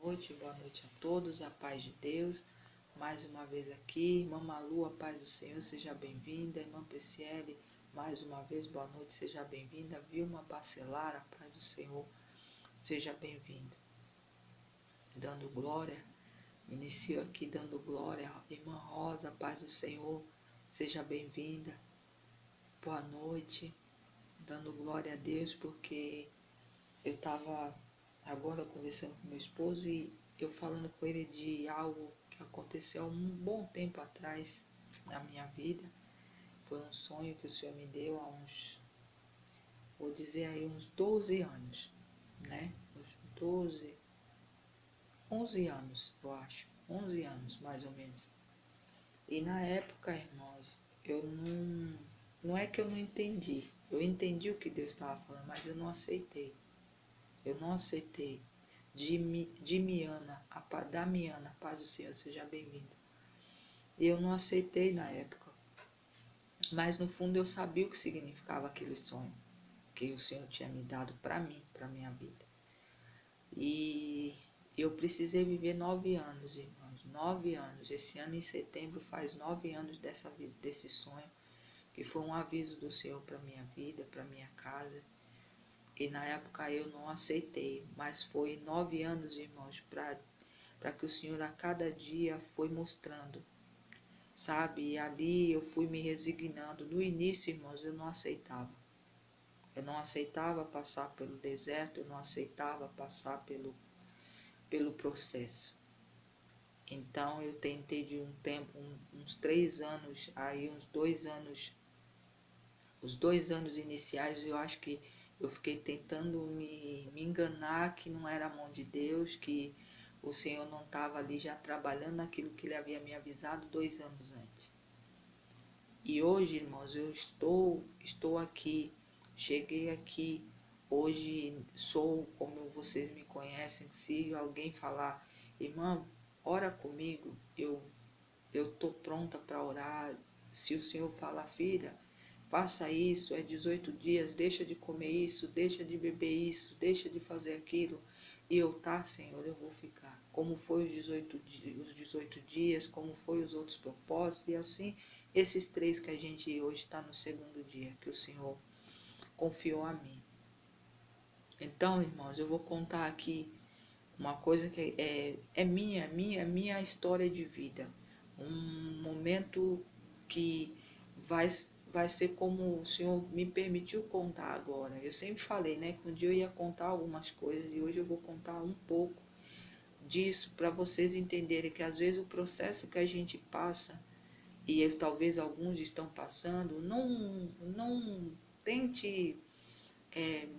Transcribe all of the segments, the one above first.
boa noite a todos, a paz de Deus. Mais uma vez aqui, irmã Malu, a paz do Senhor, seja bem-vinda. Irmã Prisciele, mais uma vez, boa noite, seja bem-vinda. Vilma Bacelar, a paz do Senhor, seja bem-vinda. Dando glória, inicio aqui dando glória. Irmã Rosa, a paz do Senhor, seja bem-vinda. Boa noite, dando glória a Deus, porque eu estava agora conversando com meu esposo e eu falando com ele de algo que aconteceu há um bom tempo atrás na minha vida. Foi um sonho que o Senhor me deu há uns, vou dizer aí, uns 12 anos, né? Uns 12, 11 anos, eu acho. 11 anos, mais ou menos. E na época, irmãos, eu não é que eu não entendi. Eu entendi o que Deus estava falando, mas eu não aceitei. Eu não aceitei. Damiana, a paz do Senhor, seja bem-vinda. Eu não aceitei na época, mas no fundo eu sabia o que significava aquele sonho que o Senhor tinha me dado para mim, para minha vida. E eu precisei viver 9 anos, irmãos, 9 anos. Esse ano em setembro faz 9 anos desse sonho, que foi um aviso do Senhor para minha vida, para minha casa. E na época eu não aceitei, mas foi 9 anos, irmãos, para que o Senhor a cada dia foi mostrando, sabe? E ali eu fui me resignando. No início, irmãos, eu não aceitava. Eu não aceitava passar pelo deserto, eu não aceitava passar pelo processo. Então eu tentei de um tempo, uns 3 anos, aí uns 2 anos, os 2 anos iniciais, eu acho que eu fiquei tentando me enganar que não era a mão de Deus, que o Senhor não estava ali já trabalhando naquilo que Ele havia me avisado 2 anos antes. E hoje, irmãos, eu estou aqui, cheguei aqui. Hoje sou, como vocês me conhecem, se alguém falar, irmã, ora comigo, eu estou pronta para orar. Se o Senhor fala, filha, faça isso, é 18 dias, deixa de comer isso, deixa de beber isso, deixa de fazer aquilo. E eu, tá, Senhor, eu vou ficar. Como foi os 18 dias, como foi os outros propósitos, e assim, esses 3 que a gente hoje está no segundo dia, que o Senhor confiou a mim. Então, irmãos, eu vou contar aqui uma coisa que é minha história de vida. Um momento que vai ser como o Senhor me permitiu contar agora. Eu sempre falei, né, que um dia eu ia contar algumas coisas e hoje eu vou contar um pouco disso para vocês entenderem que às vezes o processo que a gente passa e talvez alguns estão passando, não tente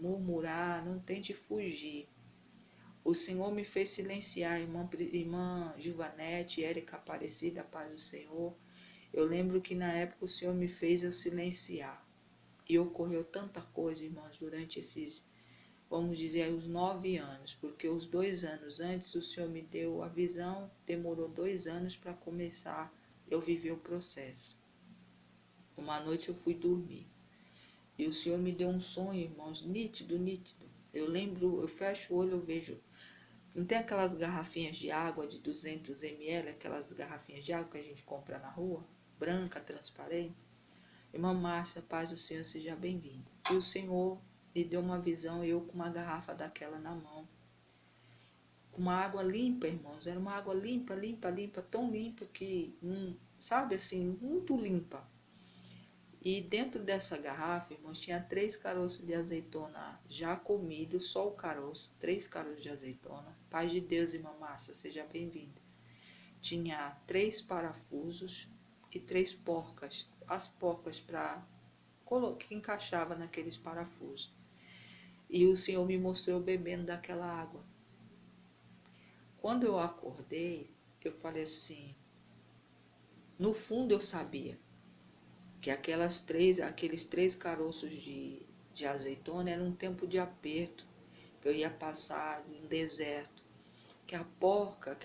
murmurar, não tente fugir. O Senhor me fez silenciar, irmã Givanete, Érica Aparecida, paz do Senhor. Eu lembro que na época o Senhor me fez eu silenciar. E ocorreu tanta coisa, irmãos, durante esses, vamos dizer, aí, os 9 anos. Porque os 2 anos antes o Senhor me deu a visão, demorou 2 anos para começar eu viver o processo. Uma noite eu fui dormir. E o Senhor me deu um sonho, irmãos, nítido, nítido. Eu lembro, eu fecho o olho, eu vejo. Não tem aquelas garrafinhas de água de 200 ml, aquelas garrafinhas de água que a gente compra na rua, branca, transparente? Irmã Márcia, paz do Senhor, seja bem-vinda. E o Senhor me deu uma visão, eu com uma garrafa daquela na mão. Com uma água limpa, irmãos, era uma água limpa, limpa, limpa, tão limpa que, sabe assim, muito limpa. E dentro dessa garrafa, irmãos, tinha 3 caroços de azeitona já comidos, só o caroço, 3 caroços de azeitona. Paz de Deus, irmã Márcia, seja bem-vinda. Tinha 3 parafusos e 3 porcas, as porcas que encaixava naqueles parafusos. E o Senhor me mostrou bebendo daquela água. Quando eu acordei, eu falei assim, no fundo eu sabia que aqueles 3 caroços de azeitona era um tempo de aperto, que eu ia passar em um deserto, que a porca,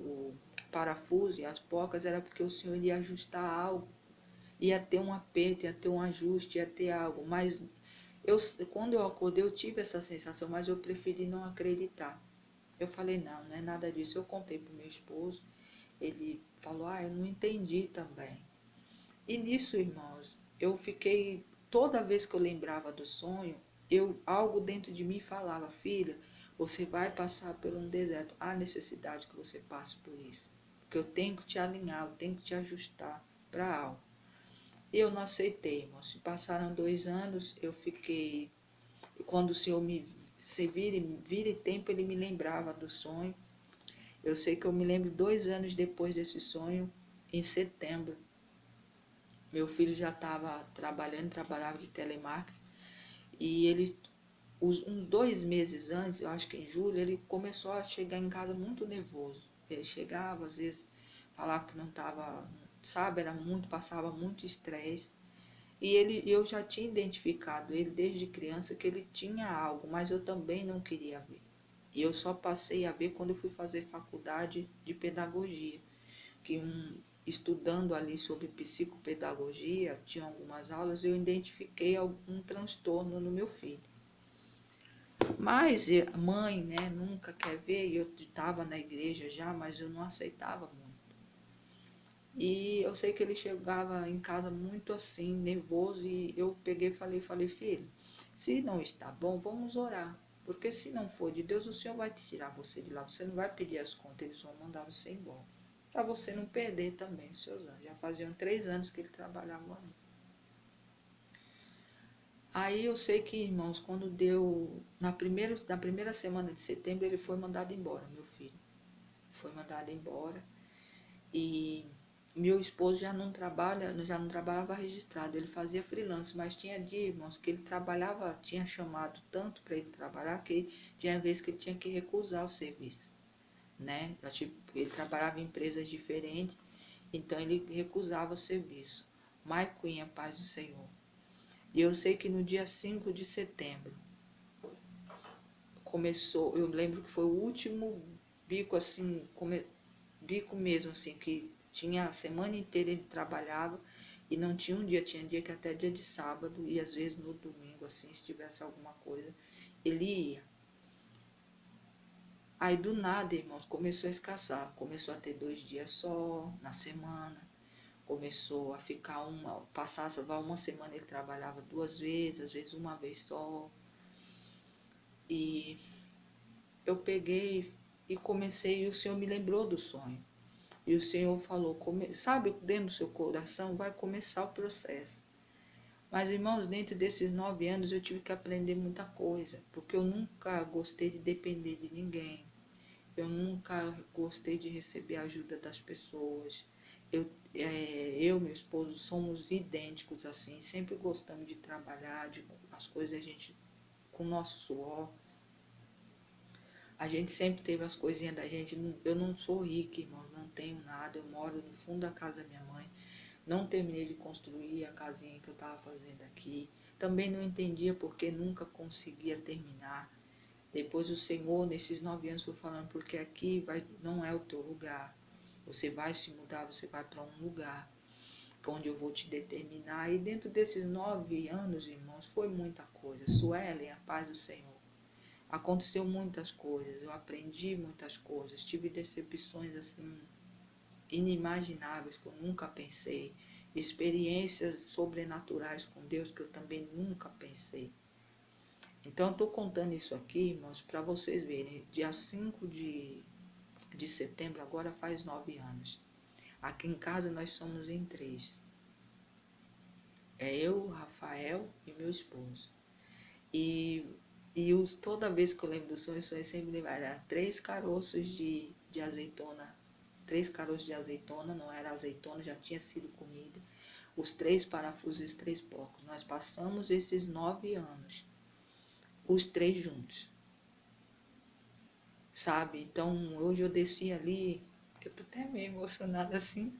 o parafuso e as porcas era porque o Senhor ia ajustar algo, ia ter um aperto, ia ter um ajuste, ia ter algo, quando eu acordei eu tive essa sensação, mas eu preferi não acreditar. Eu falei, não, não é nada disso. Eu contei pro meu esposo, ele falou, eu não entendi também. E nisso, irmãos, eu fiquei, toda vez que eu lembrava do sonho, algo dentro de mim falava, filha, você vai passar por um deserto. Há necessidade que você passe por isso. Porque eu tenho que te alinhar, eu tenho que te ajustar para algo. Eu não aceitei, irmãos. Se passaram 2 anos, eu fiquei. Quando o Senhor se vira tempo, ele me lembrava do sonho. Eu sei que eu me lembro 2 anos depois desse sonho, em setembro. Meu filho já estava trabalhava de telemarketing, e ele, uns 2 meses antes, eu acho que em julho, ele começou a chegar em casa muito nervoso. Ele chegava, às vezes, falava que não estava, sabe, passava muito estresse. E eu já tinha identificado ele desde criança que ele tinha algo, mas eu também não queria ver. E eu só passei a ver quando eu fui fazer faculdade de pedagogia, que estudando ali sobre psicopedagogia, tinha algumas aulas, eu identifiquei algum transtorno no meu filho. Mas a mãe, né, nunca quer ver, e eu estava na igreja já, mas eu não aceitava muito. E eu sei que ele chegava em casa muito assim, nervoso, e eu peguei e falei, filho, se não está bom, vamos orar. Porque se não for de Deus, o Senhor vai tirar você de lá. Você não vai pedir as contas, eles vão mandar você embora. Para você não perder também os seus anos. Já faziam 3 anos que ele trabalhava ali. Aí eu sei que, irmãos, quando deu, na primeira semana de setembro, ele foi mandado embora, meu filho. Foi mandado embora. E meu esposo já não trabalhava registrado, ele fazia freelance, mas tinha dia, irmãos, que ele trabalhava, tinha chamado tanto para ele trabalhar que tinha vezes que ele tinha que recusar o serviço, né? Ele trabalhava em empresas diferentes, então ele recusava o serviço. Mike Queen, a paz do Senhor. E eu sei que no dia 5 de setembro começou, eu lembro que foi o último bico assim, bico mesmo assim, que tinha a semana inteira ele trabalhava e não tinha um dia, tinha dia que até dia de sábado e às vezes no domingo, assim, se tivesse alguma coisa, ele ia. Aí do nada, irmãos, começou a escassar, começou a ter 2 dias só na semana, começou a ficar passava uma semana ele trabalhava 2 vezes, às vezes uma vez só. E eu peguei e comecei, e o Senhor me lembrou do sonho. E o Senhor falou, sabe, dentro do seu coração vai começar o processo. Mas, irmãos, dentro desses 9 anos eu tive que aprender muita coisa, porque eu nunca gostei de depender de ninguém. Eu nunca gostei de receber a ajuda das pessoas. Meu esposo, somos idênticos assim, sempre gostamos de trabalhar, as coisas a gente, com o nosso suor. A gente sempre teve as coisinhas da gente. Eu não sou rica, irmão, não tenho nada. Eu moro no fundo da casa da minha mãe. Não terminei de construir a casinha que eu estava fazendo aqui. Também não entendia porque nunca conseguia terminar. Depois o Senhor, nesses 9 anos, foi falando, porque aqui não é o teu lugar. Você vai se mudar, você vai para um lugar onde eu vou te determinar. E dentro desses 9 anos, irmãos, foi muita coisa. Suelen, a paz do Senhor. Aconteceu muitas coisas, eu aprendi muitas coisas, tive decepções assim inimagináveis que eu nunca pensei, experiências sobrenaturais com Deus que eu também nunca pensei. Então, estou contando isso aqui, irmãos, para vocês verem. Dia 5 de setembro, agora faz 9 anos. Aqui em casa nós somos em 3. É eu, o Rafael e meu esposo. E toda vez que eu lembro do sonho, eu sempre lembro, era 3 caroços de azeitona. 3 caroços de azeitona, não era azeitona, já tinha sido comida. Os 3 parafusos e os 3 porcos. Nós passamos esses 9 anos, os 3 juntos, sabe? Então, hoje eu desci ali, eu tô até meio emocionada assim,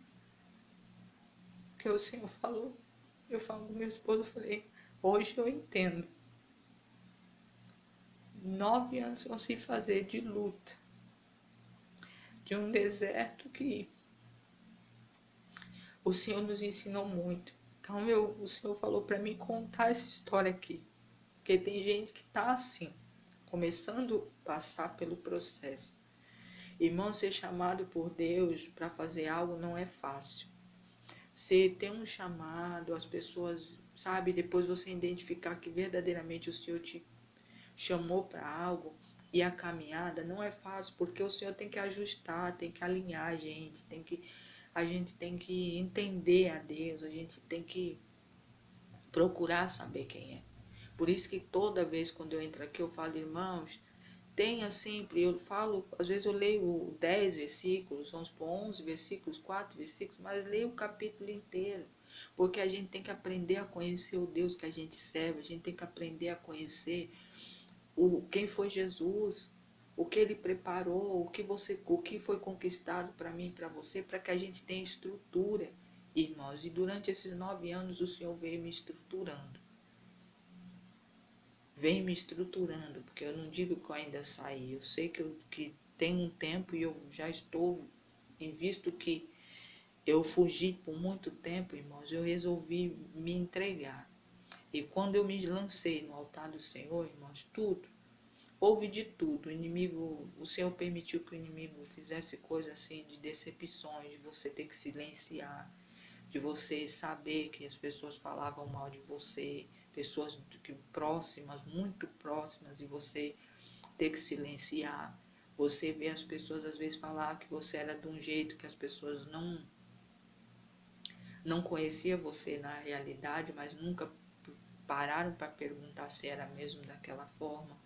porque o Senhor falou, eu falo com meu esposo, eu falei, hoje eu entendo. 9 anos vão se fazer de luta, de um deserto que o Senhor nos ensinou muito. Então o Senhor falou para mim contar essa história aqui, porque tem gente que tá assim, começando a passar pelo processo. Irmão, ser chamado por Deus para fazer algo não é fácil. Você tem um chamado, as pessoas, sabe, depois você identificar que verdadeiramente o Senhor te chamou para algo, e a caminhada não é fácil, porque o Senhor tem que ajustar, tem que alinhar a gente tem que entender a Deus, a gente tem que procurar saber quem é. Por isso que toda vez quando eu entro aqui eu falo, irmãos, tenha sempre, eu falo, às vezes eu leio 10 versículos, vamos por 11 versículos, 4 versículos, mas leio o capítulo inteiro, porque a gente tem que aprender a conhecer o Deus que a gente serve, a gente tem que aprender a conhecer quem foi Jesus, o que ele preparou, o que foi conquistado para mim e para você, para que a gente tenha estrutura, irmãos. E durante esses 9 anos o Senhor veio me estruturando. Vem me estruturando, porque eu não digo que eu ainda saí. Eu sei que tem um tempo e eu já estou, em visto que eu fugi por muito tempo, irmãos, eu resolvi me entregar. E quando eu me lancei no altar do Senhor, irmãos, houve de tudo. O Senhor permitiu que o inimigo fizesse coisas assim de decepções, de você ter que silenciar, de você saber que as pessoas falavam mal de você, pessoas próximas, muito próximas, e você ter que silenciar. Você vê as pessoas às vezes falar que você era de um jeito que as pessoas não conheciam você na realidade, mas nunca pararam para perguntar se era mesmo daquela forma.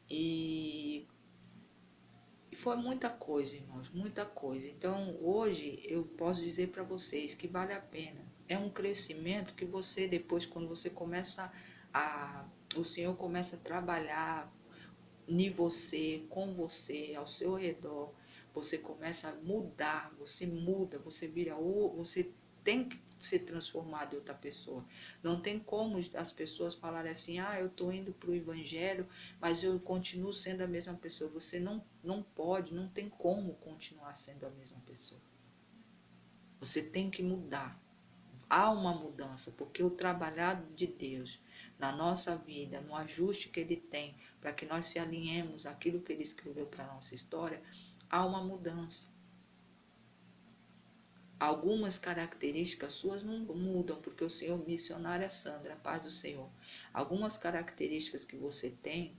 E foi muita coisa, irmãos, muita coisa. Então, hoje eu posso dizer para vocês que vale a pena. É um crescimento que você, depois, quando você começa o Senhor começa a trabalhar em você, com você, ao seu redor, você começa a mudar, você muda, você vira, você tem que ser transformado em outra pessoa. Não tem como as pessoas falarem assim, eu estou indo para o Evangelho, mas eu continuo sendo a mesma pessoa. Você não pode, não tem como continuar sendo a mesma pessoa. Você tem que mudar. Há uma mudança, porque o trabalhado de Deus na nossa vida, no ajuste que Ele tem, para que nós se alinhemos àquilo que Ele escreveu para a nossa história, há uma mudança. Algumas características suas não mudam, porque o Senhor missionária Sandra, paz do Senhor. Algumas características que você tem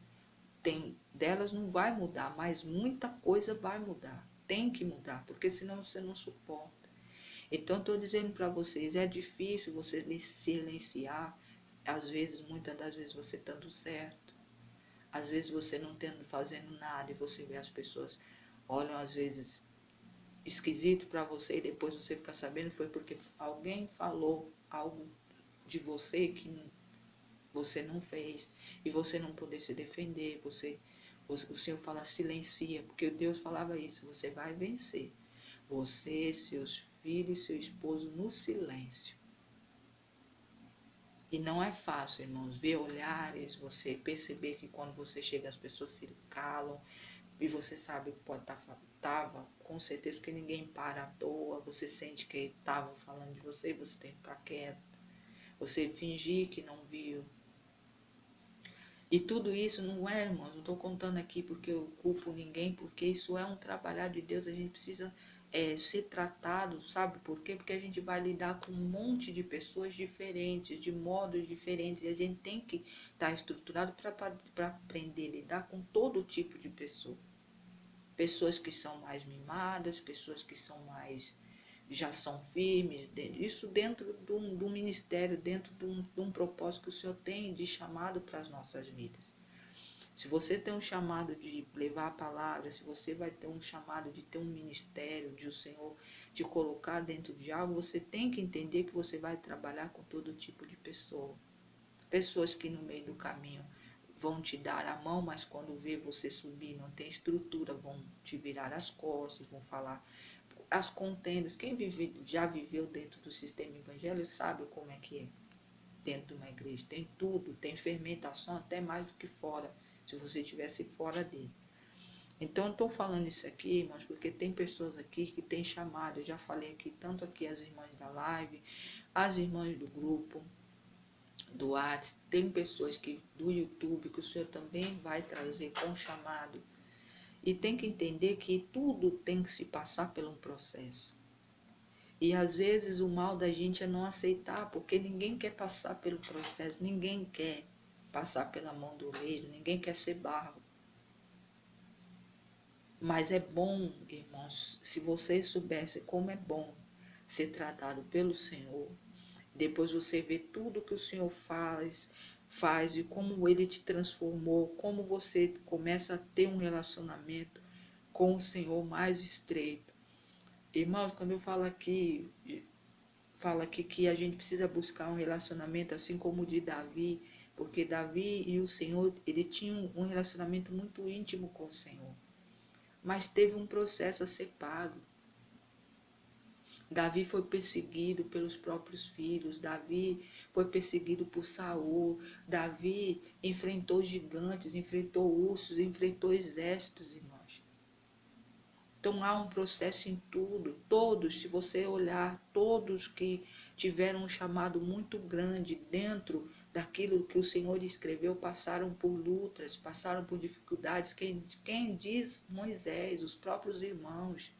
delas não vai mudar, mas muita coisa vai mudar. Tem que mudar, porque senão você não suporta. Então, estou dizendo para vocês, é difícil você silenciar, às vezes, muitas das vezes você estando certo, às vezes você não fazendo nada e você vê as pessoas olham às vezes esquisito para você e depois você fica sabendo foi porque alguém falou algo de você que você não fez e você não poder se defender, o Senhor fala silencia, porque Deus falava isso, você vai vencer. Você, seus filhos, seu esposo no silêncio. E não é fácil, irmãos, ver olhares, você perceber que quando você chega as pessoas se calam e você sabe que pode estava com certeza que ninguém para à toa, você sente que estavam falando de você e você tem que ficar quieto. Você fingir que não viu. E tudo isso não é, irmãos, não estou contando aqui porque eu culpo ninguém, porque isso é um trabalhar de Deus, a gente precisa ser tratado, sabe por quê? Porque a gente vai lidar com um monte de pessoas diferentes, de modos diferentes, e a gente tem que estar estruturado para aprender a lidar com todo tipo de pessoa. Pessoas que são mais mimadas, pessoas que são mais, já são firmes, isso dentro de um ministério, dentro de um propósito que o Senhor tem de chamado para as nossas vidas. Se você tem um chamado de levar a palavra, se você vai ter um chamado de ter um ministério, de o Senhor te colocar dentro de algo, você tem que entender que você vai trabalhar com todo tipo de pessoa. Pessoas que no meio do caminho vão te dar a mão, mas quando vê você subir, não tem estrutura, vão te virar as costas, vão falar as contendas. Quem já viveu dentro do sistema evangélico sabe como é que é dentro de uma igreja. Tem tudo, tem fermentação até mais do que fora, se você estivesse fora dele. Então, eu estou falando isso aqui, irmãos, porque tem pessoas aqui que têm chamado. Eu já falei aqui, tanto aqui as irmãs da live, as irmãs do grupo, do WhatsApp, tem pessoas que do YouTube que o Senhor também vai trazer com chamado. E tem que entender que tudo tem que se passar por um processo. E às vezes o mal da gente é não aceitar, porque ninguém quer passar pelo processo, ninguém quer passar pela mão do oleiro, ninguém quer ser barro. Mas é bom, irmãos, se vocês soubessem como é bom ser tratado pelo Senhor, depois você vê tudo que o Senhor faz e como Ele te transformou, como você começa a ter um relacionamento com o Senhor mais estreito. Irmãos, quando eu falo aqui que a gente precisa buscar um relacionamento assim como o de Davi, porque Davi e o Senhor, ele tinham um relacionamento muito íntimo com o Senhor, mas teve um processo a ser pago. Davi foi perseguido pelos próprios filhos, Davi foi perseguido por Saul, Davi enfrentou gigantes, enfrentou ursos, enfrentou exércitos, irmãos. Então há um processo em tudo. Todos, se você olhar, todos que tiveram um chamado muito grande dentro daquilo que o Senhor escreveu, passaram por lutas, passaram por dificuldades. Quem diz Moisés, os próprios irmãos.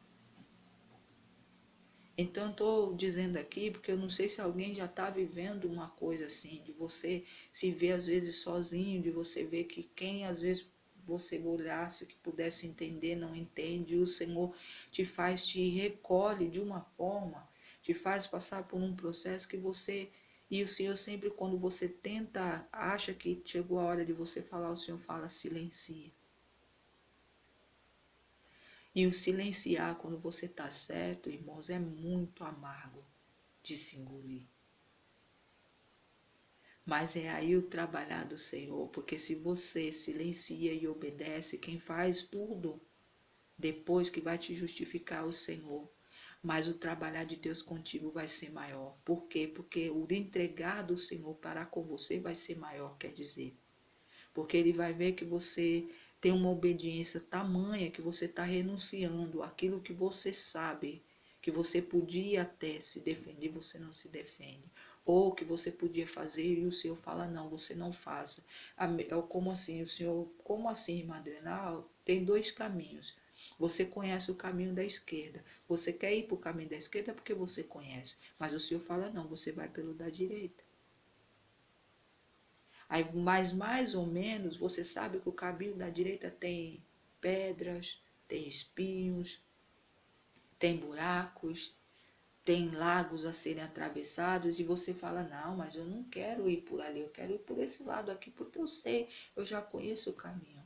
Então, estou dizendo aqui porque eu não sei se alguém já está vivendo uma coisa assim, de você se ver às vezes sozinho, de você ver que quem às vezes você olhasse, que pudesse entender, não entende, e o Senhor te recolhe de uma forma, te faz passar por um processo que você... E o Senhor sempre, quando você tenta, acha que chegou a hora de você falar, o Senhor fala, silencia. E o silenciar quando você está certo, irmãos, é muito amargo de se engolir. Mas é aí o trabalhar do Senhor, porque se você silencia e obedece, quem faz tudo depois que vai te justificar é o Senhor. Mas o trabalhar de Deus contigo vai ser maior. Por quê? Porque o entregar do Senhor para com você vai ser maior, quer dizer. Porque Ele vai ver que você tem uma obediência tamanha que você está renunciando àquilo que você sabe, que você podia até se defender, você não se defende. Ou que você podia fazer e o Senhor fala, não, você não faça. Como assim, o Senhor, como assim, irmã Adriana? Tem dois caminhos. Você conhece o caminho da esquerda. Você quer ir para o caminho da esquerda porque você conhece. Mas o Senhor fala, não, você vai pelo da direita. Aí, mas mais ou menos, você sabe que o caminho da direita tem pedras, tem espinhos, tem buracos, tem lagos a serem atravessados, e você fala, não, mas eu não quero ir por ali, eu quero ir por esse lado aqui, porque eu sei, eu já conheço o caminho.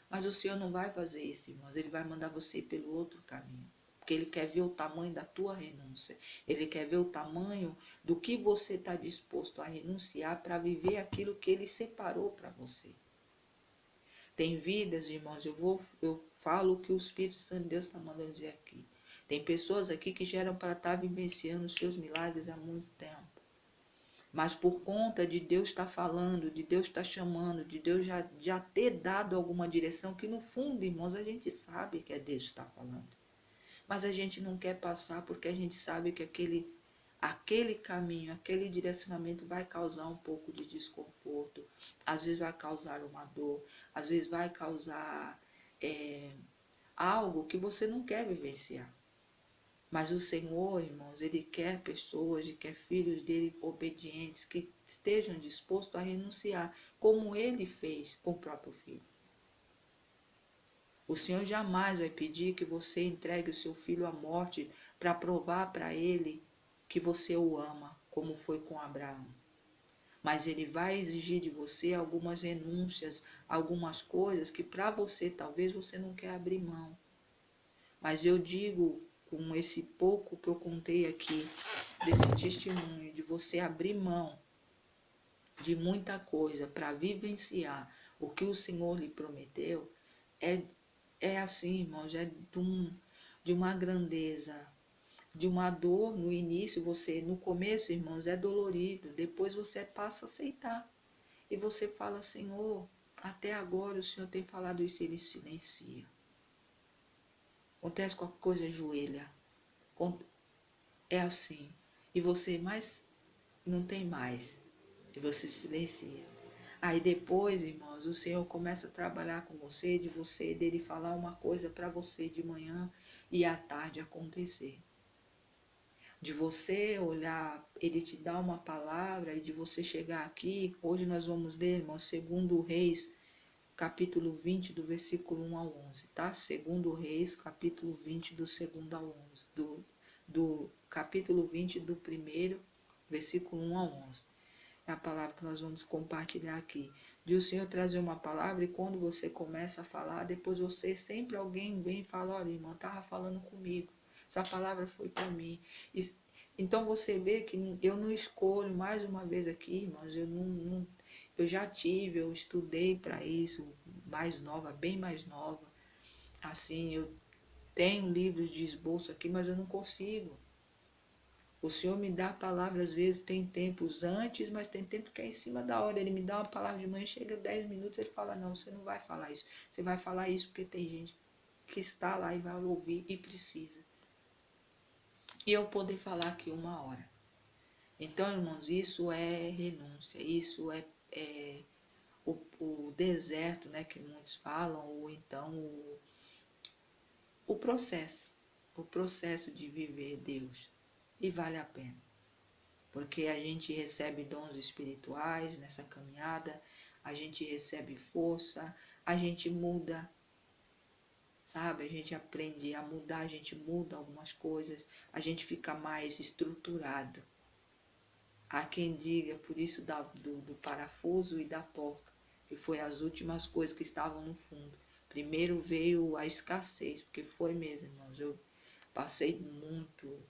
Mas o Senhor não vai fazer isso, irmãos, Ele vai mandar você ir pelo outro caminho. Porque Ele quer ver o tamanho da tua renúncia. Ele quer ver o tamanho do que você está disposto a renunciar para viver aquilo que Ele separou para você. Tem vidas, irmãos, eu falo o que o Espírito Santo de Deus está mandando dizer aqui. Tem pessoas aqui que já eram para estar vivenciando os seus milagres há muito tempo. Mas por conta de Deus estar falando, de Deus estar chamando, de Deus já ter dado alguma direção, que no fundo, irmãos, a gente sabe que é Deus que está falando. Mas a gente não quer passar porque a gente sabe que aquele caminho, aquele direcionamento vai causar um pouco de desconforto. Às vezes vai causar uma dor, às vezes vai causar algo que você não quer vivenciar. Mas o Senhor, irmãos, Ele quer pessoas, Ele quer filhos dele obedientes, que estejam dispostos a renunciar, como Ele fez com o próprio filho. O Senhor jamais vai pedir que você entregue o seu filho à morte para provar para Ele que você o ama, como foi com Abraão. Mas Ele vai exigir de você algumas renúncias, algumas coisas que para você talvez você não quer abrir mão. Mas eu digo, com esse pouco que eu contei aqui, desse testemunho, de você abrir mão de muita coisa para vivenciar o que o Senhor lhe prometeu, é assim, irmãos, de uma grandeza, de uma dor no início, no começo, irmãos, é dolorido, depois você passa a aceitar. E você fala, Senhor, até agora o Senhor tem falado isso, Ele silencia. Acontece qualquer coisa, ajoelha. É assim. E você, mas não tem mais. E você silencia. Aí depois, irmãos, o Senhor começa a trabalhar com você, dele falar uma coisa para você de manhã e à tarde acontecer. De você olhar, ele te dá uma palavra e de você chegar aqui. Hoje nós vamos ler, irmãos, 2 Reis, capítulo 20, do versículo 1 ao 11, tá? 2 Reis, capítulo 20, do 2 ao 11, do capítulo 20, do 1º, versículo 1 ao 11. É a palavra que nós vamos compartilhar aqui. De o Senhor trazer uma palavra e quando você começa a falar, depois você, sempre alguém vem e fala, olha, irmão, estava falando comigo. Essa palavra foi para mim. Então você vê que eu não escolho, mais uma vez aqui, irmãos, eu já tive, eu estudei para isso, mais nova, bem mais nova. Assim, eu tenho livros de esboço aqui, mas eu não consigo. O Senhor me dá a palavra, às vezes tem tempos antes, mas tem tempo que é em cima da hora. Ele me dá uma palavra de manhã, chega 10 minutos, ele fala, não, você não vai falar isso. Você vai falar isso porque tem gente que está lá e vai ouvir e precisa. E eu poder falar aqui 1 hora. Então, irmãos, isso é renúncia, isso é o deserto, né, que muitos falam, ou então o processo de viver Deus. E vale a pena, porque a gente recebe dons espirituais nessa caminhada, a gente recebe força, a gente muda, sabe? A gente aprende a mudar, a gente muda algumas coisas, a gente fica mais estruturado. Há quem diga, por isso do parafuso e da porca, que foi as últimas coisas que estavam no fundo. Primeiro veio a escassez, porque foi mesmo, irmãos. Eu passei muito,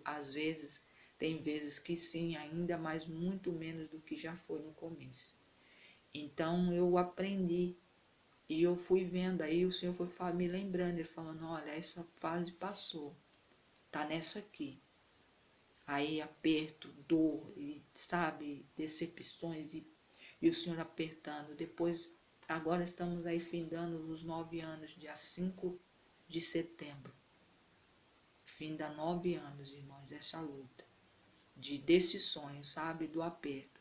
às vezes, tem vezes que sim, ainda, mas muito menos do que já foi no começo. Então eu aprendi e eu fui vendo, aí o Senhor foi me lembrando, ele falando, olha, essa fase passou, tá nessa aqui. Aí aperto, dor, e, sabe, decepções e o Senhor apertando. Depois, agora estamos aí findando os 9 anos, dia 5 de setembro. Finda 9 anos, irmãos, dessa luta, desse sonho, sabe, do aperto,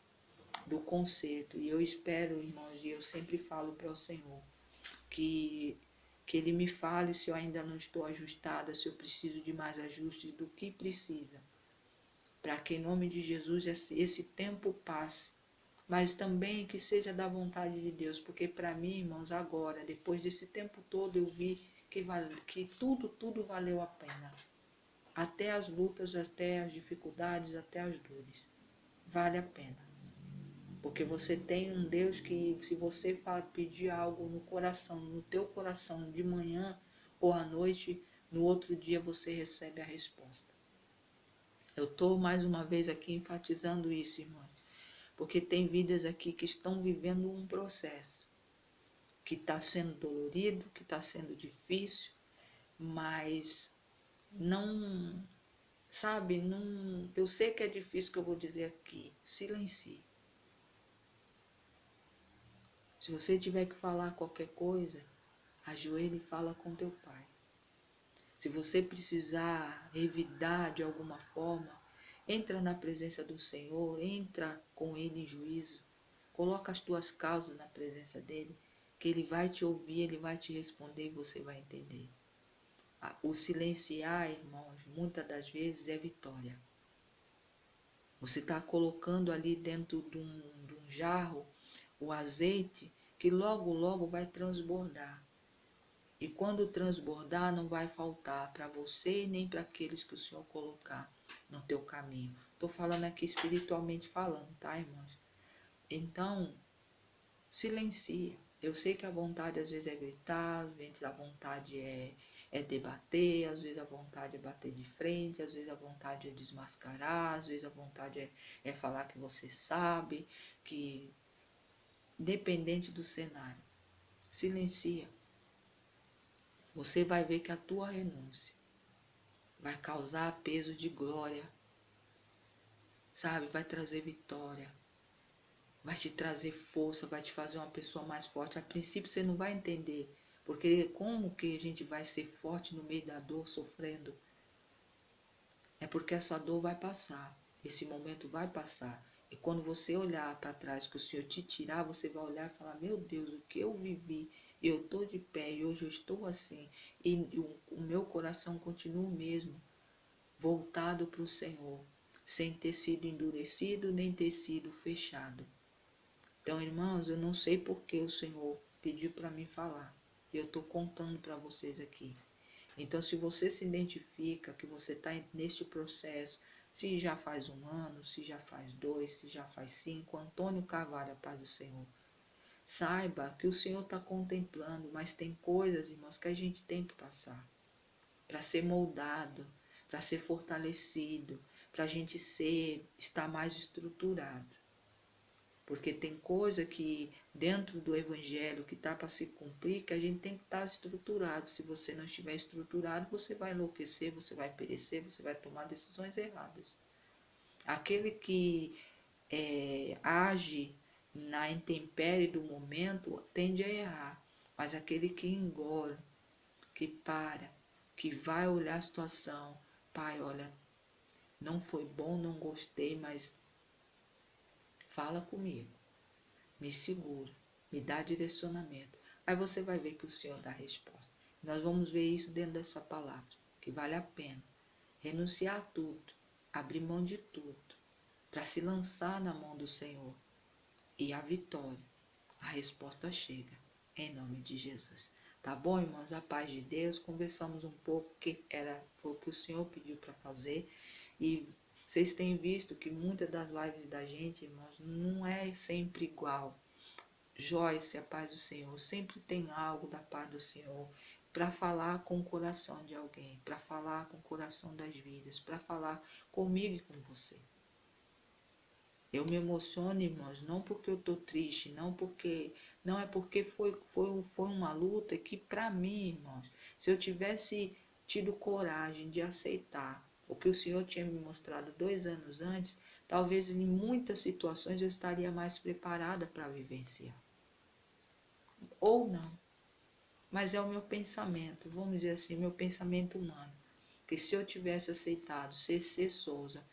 do conserto. E eu espero, irmãos, e eu sempre falo para o Senhor, que Ele me fale se eu ainda não estou ajustada, se eu preciso de mais ajustes, do que precisa, para que em nome de Jesus esse tempo passe, mas também que seja da vontade de Deus, porque para mim, irmãos, agora, depois desse tempo todo, eu vi que tudo valeu a pena. Até as lutas, até as dificuldades, até as dores. Vale a pena. Porque você tem um Deus que, se você pedir algo no coração, no teu coração, de manhã ou à noite, no outro dia você recebe a resposta. Eu estou mais uma vez aqui enfatizando isso, irmãos, porque tem vidas aqui que estão vivendo um processo que está sendo dolorido, que está sendo difícil, mas não, sabe, não, eu sei que é difícil o que eu vou dizer aqui, silencie. Se você tiver que falar qualquer coisa, ajoelhe e fala com teu pai. Se você precisar revidar de alguma forma, entra na presença do Senhor, entra com Ele em juízo, coloca as tuas causas na presença dEle, que Ele vai te ouvir, Ele vai te responder e você vai entender. O silenciar, irmãos, muitas das vezes é vitória. Você está colocando ali dentro de um jarro o azeite que logo vai transbordar. E quando transbordar, não vai faltar para você nem para aqueles que o Senhor colocar no teu caminho. Estou falando aqui espiritualmente falando, tá, irmãos? Então, silencia. Eu sei que a vontade às vezes é gritar, às vezes a vontade é debater, às vezes a vontade é bater de frente, às vezes a vontade é desmascarar, às vezes a vontade é falar que você sabe, que dependente do cenário. Silencia. Você vai ver que a tua renúncia vai causar peso de glória, sabe? Vai trazer vitória, vai te trazer força, vai te fazer uma pessoa mais forte. A princípio você não vai entender, porque como que a gente vai ser forte no meio da dor, sofrendo? É porque essa dor vai passar, esse momento vai passar. E quando você olhar para trás, que o Senhor te tirar, você vai olhar e falar, meu Deus, o que eu vivi? Eu estou de pé e hoje eu estou assim. E o meu coração continua o mesmo, voltado para o Senhor, sem ter sido endurecido, nem ter sido fechado. Então, irmãos, eu não sei por que o Senhor pediu para mim falar. Eu estou contando para vocês aqui. Então, se você se identifica que você está neste processo, se já faz 1 ano, se já faz 2, se já faz 5, Antônio Carvalho, a paz do Senhor. Saiba que o Senhor está contemplando, mas tem coisas, irmãos, que a gente tem que passar para ser moldado, para ser fortalecido, para a gente estar mais estruturado. Porque tem coisa que dentro do evangelho que está para se cumprir, que a gente tem que estar estruturado. Se você não estiver estruturado, você vai enlouquecer, você vai perecer, você vai tomar decisões erradas. Aquele que age na intempérie do momento tende a errar. Mas aquele que engole, que para, que vai olhar a situação, pai, olha, não foi bom, não gostei, mas fala comigo. Me segura, me dá direcionamento. Aí você vai ver que o Senhor dá a resposta. Nós vamos ver isso dentro dessa palavra, que vale a pena renunciar a tudo, abrir mão de tudo, para se lançar na mão do Senhor. E a vitória, a resposta chega, em nome de Jesus. Tá bom, irmãos? A paz de Deus. Conversamos um pouco foi o que o Senhor pediu para fazer. E vocês têm visto que muitas das lives da gente, irmãos, não é sempre igual. Joyce, a paz do Senhor, sempre tem algo da paz do Senhor para falar com o coração de alguém, para falar com o coração das vidas, para falar comigo e com você. Eu me emociono, irmãos, não porque eu estou triste, não é porque foi uma luta que para mim, irmãos, se eu tivesse tido coragem de aceitar o que o Senhor tinha me mostrado 2 anos antes, talvez em muitas situações eu estaria mais preparada para vivenciar. Ou não, mas é o meu pensamento, vamos dizer assim, meu pensamento humano, que se eu tivesse aceitado ser Souza,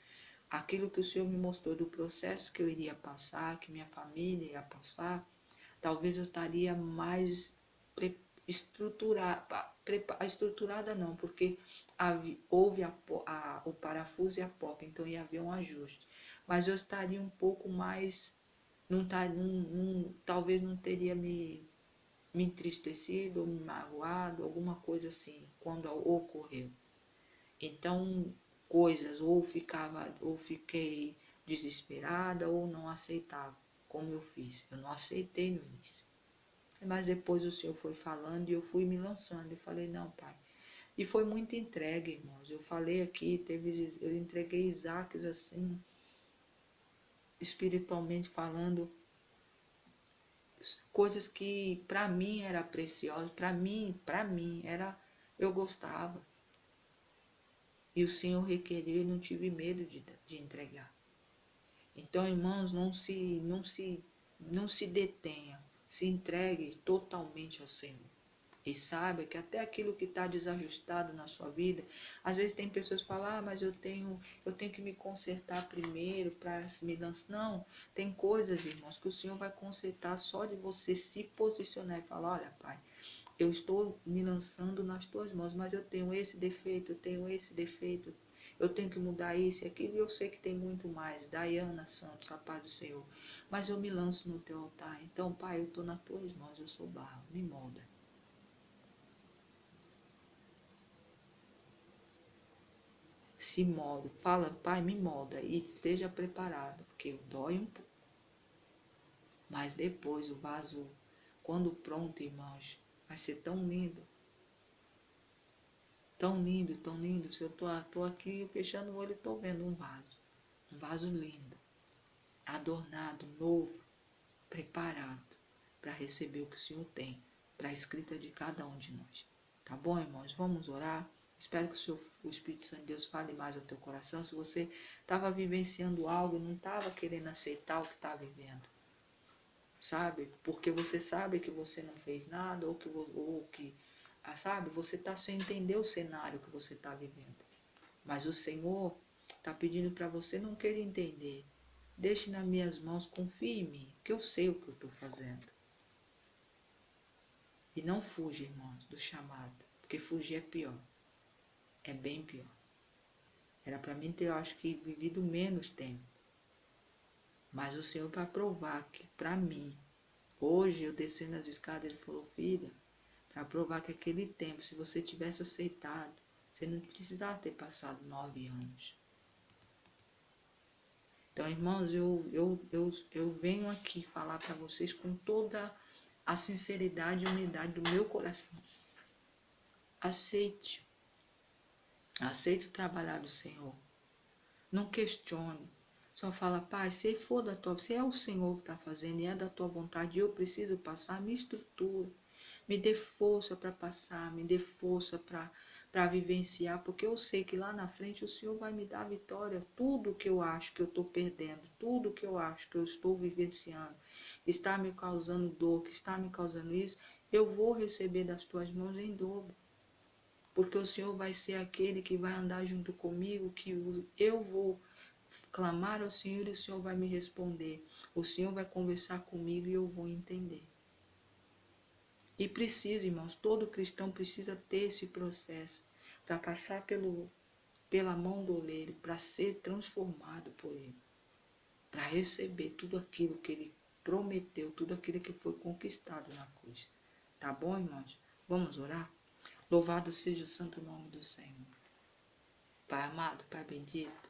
aquilo que o Senhor me mostrou do processo que eu iria passar, que minha família ia passar, talvez eu estaria mais estruturada não, porque houve o parafuso e a porca, então ia haver um ajuste, mas eu estaria um pouco mais, talvez não teria me entristecido, ou me magoado, alguma coisa assim, quando ocorreu. Então, coisas, ou fiquei desesperada, ou não aceitava, como eu fiz. Eu não aceitei no início. Mas depois o Senhor foi falando e eu fui me lançando. Eu falei, não, pai. E foi muito entregue, irmãos. Eu falei aqui, eu entreguei Isaques assim, espiritualmente falando, coisas que para mim era preciosas, para mim era, eu gostava. E o Senhor requeriu e não tive medo de entregar. Então, irmãos, não se detenha, se entregue totalmente ao Senhor. E saiba que até aquilo que está desajustado na sua vida, às vezes tem pessoas que falam, mas eu tenho que me consertar primeiro para me lançar. Não, tem coisas, irmãos, que o Senhor vai consertar só de você se posicionar e falar, olha, pai, eu estou me lançando nas tuas mãos, mas eu tenho esse defeito, eu tenho que mudar isso e aquilo, e eu sei que tem muito mais. Daiana Santos, a paz do Senhor. Mas eu me lanço no teu altar. Então, pai, eu estou nas tuas mãos, eu sou barro, me molda. Se molda, fala, pai, me molda e esteja preparado, porque dói um pouco. Mas depois o vaso, quando pronto, irmãos, vai ser tão lindo. Tão lindo, tão lindo. Se eu tô aqui fechando o olho e tô vendo um vaso lindo, adornado, novo, preparado para receber o que o Senhor tem para a escrita de cada um de nós. Tá bom, irmãos? Vamos orar. Espero que o Espírito Santo de Deus fale mais ao teu coração. Se você estava vivenciando algo, não estava querendo aceitar o que está vivendo, sabe? Porque você sabe que você não fez nada sabe? Você está sem entender o cenário que você está vivendo. Mas o Senhor está pedindo para você não querer entender. deixe nas minhas mãos, confie em mim, que eu sei o que eu estou fazendo. E não fuja, irmãos, do chamado, porque fugir é pior, é bem pior. Era para mim ter, eu acho que, vivido menos tempo. Mas o Senhor vai provar que para mim, hoje eu descendo as escadas, Ele falou, filha, para provar que aquele tempo, se você tivesse aceitado, você não precisava ter passado 9 anos. Então, irmãos, eu venho aqui falar para vocês com toda a sinceridade e unidade do meu coração. Aceite. Aceite o trabalhar do Senhor. Não questione. Só fala, Pai, se for da tua, se é o Senhor que está fazendo e é da tua vontade, eu preciso passar, me estrutura. Me dê força para passar, me dê força para vivenciar, porque eu sei que lá na frente o Senhor vai me dar vitória. Tudo que eu acho que eu estou perdendo, tudo que eu acho que eu estou vivenciando, está me causando dor, que está me causando isso, eu vou receber das tuas mãos em dobro. Porque o Senhor vai ser aquele que vai andar junto comigo, que eu vou clamar ao Senhor e o Senhor vai me responder. O Senhor vai conversar comigo e eu vou entender. E precisa, irmãos, todo cristão precisa ter esse processo para passar pela mão do oleiro, para ser transformado por ele, para receber tudo aquilo que ele prometeu, tudo aquilo que foi conquistado na cruz. Tá bom, irmãos? Vamos orar? Louvado seja o santo nome do Senhor. Pai amado, Pai bendito,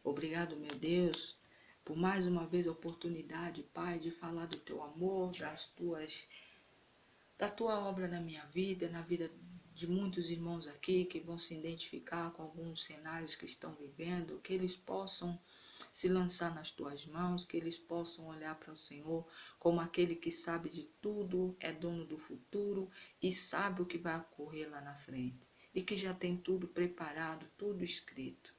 obrigado, meu Deus, por mais uma vez a oportunidade, Pai, de falar do teu amor, da tua obra na minha vida, na vida de muitos irmãos aqui que vão se identificar com alguns cenários que estão vivendo, que eles possam se lançar nas tuas mãos, que eles possam olhar para o Senhor como aquele que sabe de tudo, é dono do futuro e sabe o que vai ocorrer lá na frente e que já tem tudo preparado, tudo escrito.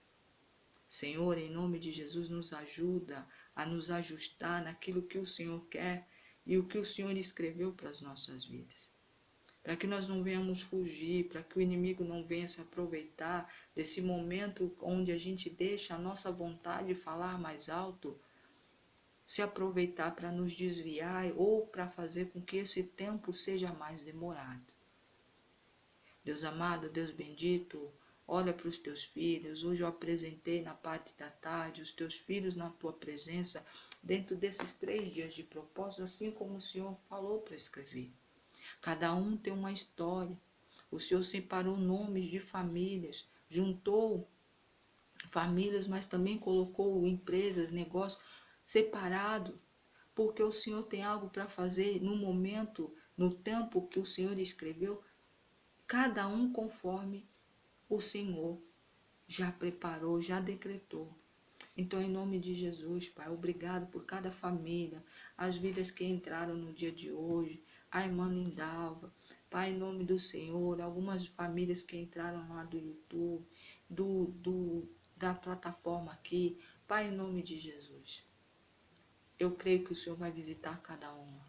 Senhor, em nome de Jesus, nos ajuda a nos ajustar naquilo que o Senhor quer e o que o Senhor escreveu para as nossas vidas. Para que nós não venhamos fugir, para que o inimigo não venha se aproveitar desse momento onde a gente deixa a nossa vontade de falar mais alto, se aproveitar para nos desviar ou para fazer com que esse tempo seja mais demorado. Deus amado, Deus bendito, olha para os teus filhos. Hoje eu apresentei na parte da tarde os teus filhos na tua presença, dentro desses 3 dias de propósito, assim como o Senhor falou para escrever. Cada um tem uma história. O Senhor separou nomes de famílias, juntou famílias, mas também colocou empresas, negócios separados, porque o Senhor tem algo para fazer no momento, no tempo que o Senhor escreveu, cada um conforme o Senhor já preparou, já decretou. Então, em nome de Jesus, Pai, obrigado por cada família, as vidas que entraram no dia de hoje, a irmã Lindalva, Pai, em nome do Senhor, algumas famílias que entraram lá do YouTube, da plataforma aqui, Pai, em nome de Jesus. Eu creio que o Senhor vai visitar cada uma.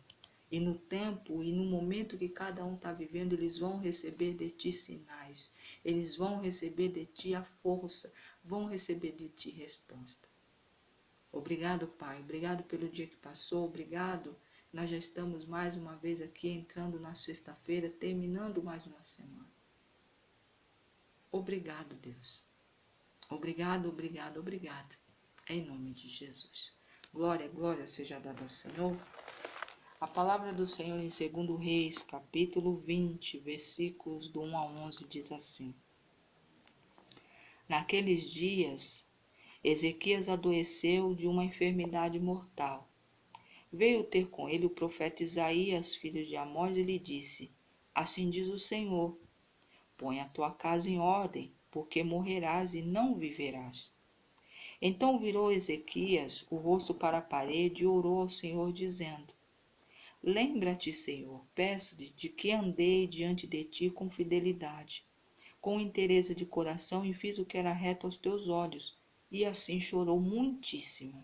E no tempo e no momento que cada um está vivendo, eles vão receber de ti sinais. Eles vão receber de ti a força, vão receber de ti resposta. Obrigado, Pai. Obrigado pelo dia que passou. Obrigado. Nós já estamos mais uma vez aqui, entrando na sexta-feira, terminando mais uma semana. Obrigado, Deus. Obrigado, obrigado, obrigado. Em nome de Jesus. Glória, glória seja dada ao Senhor. A palavra do Senhor em 2 Reis, capítulo 20, versículos do 1 a 11, diz assim. Naqueles dias, Ezequias adoeceu de uma enfermidade mortal. Veio ter com ele o profeta Isaías, filho de Amós, e lhe disse, assim diz o Senhor, põe a tua casa em ordem, porque morrerás e não viverás. Então virou Ezequias o rosto para a parede e orou ao Senhor, dizendo, lembra-te, Senhor, peço-te de que andei diante de ti com fidelidade, com inteireza de coração e fiz o que era reto aos teus olhos. E assim chorou muitíssimo.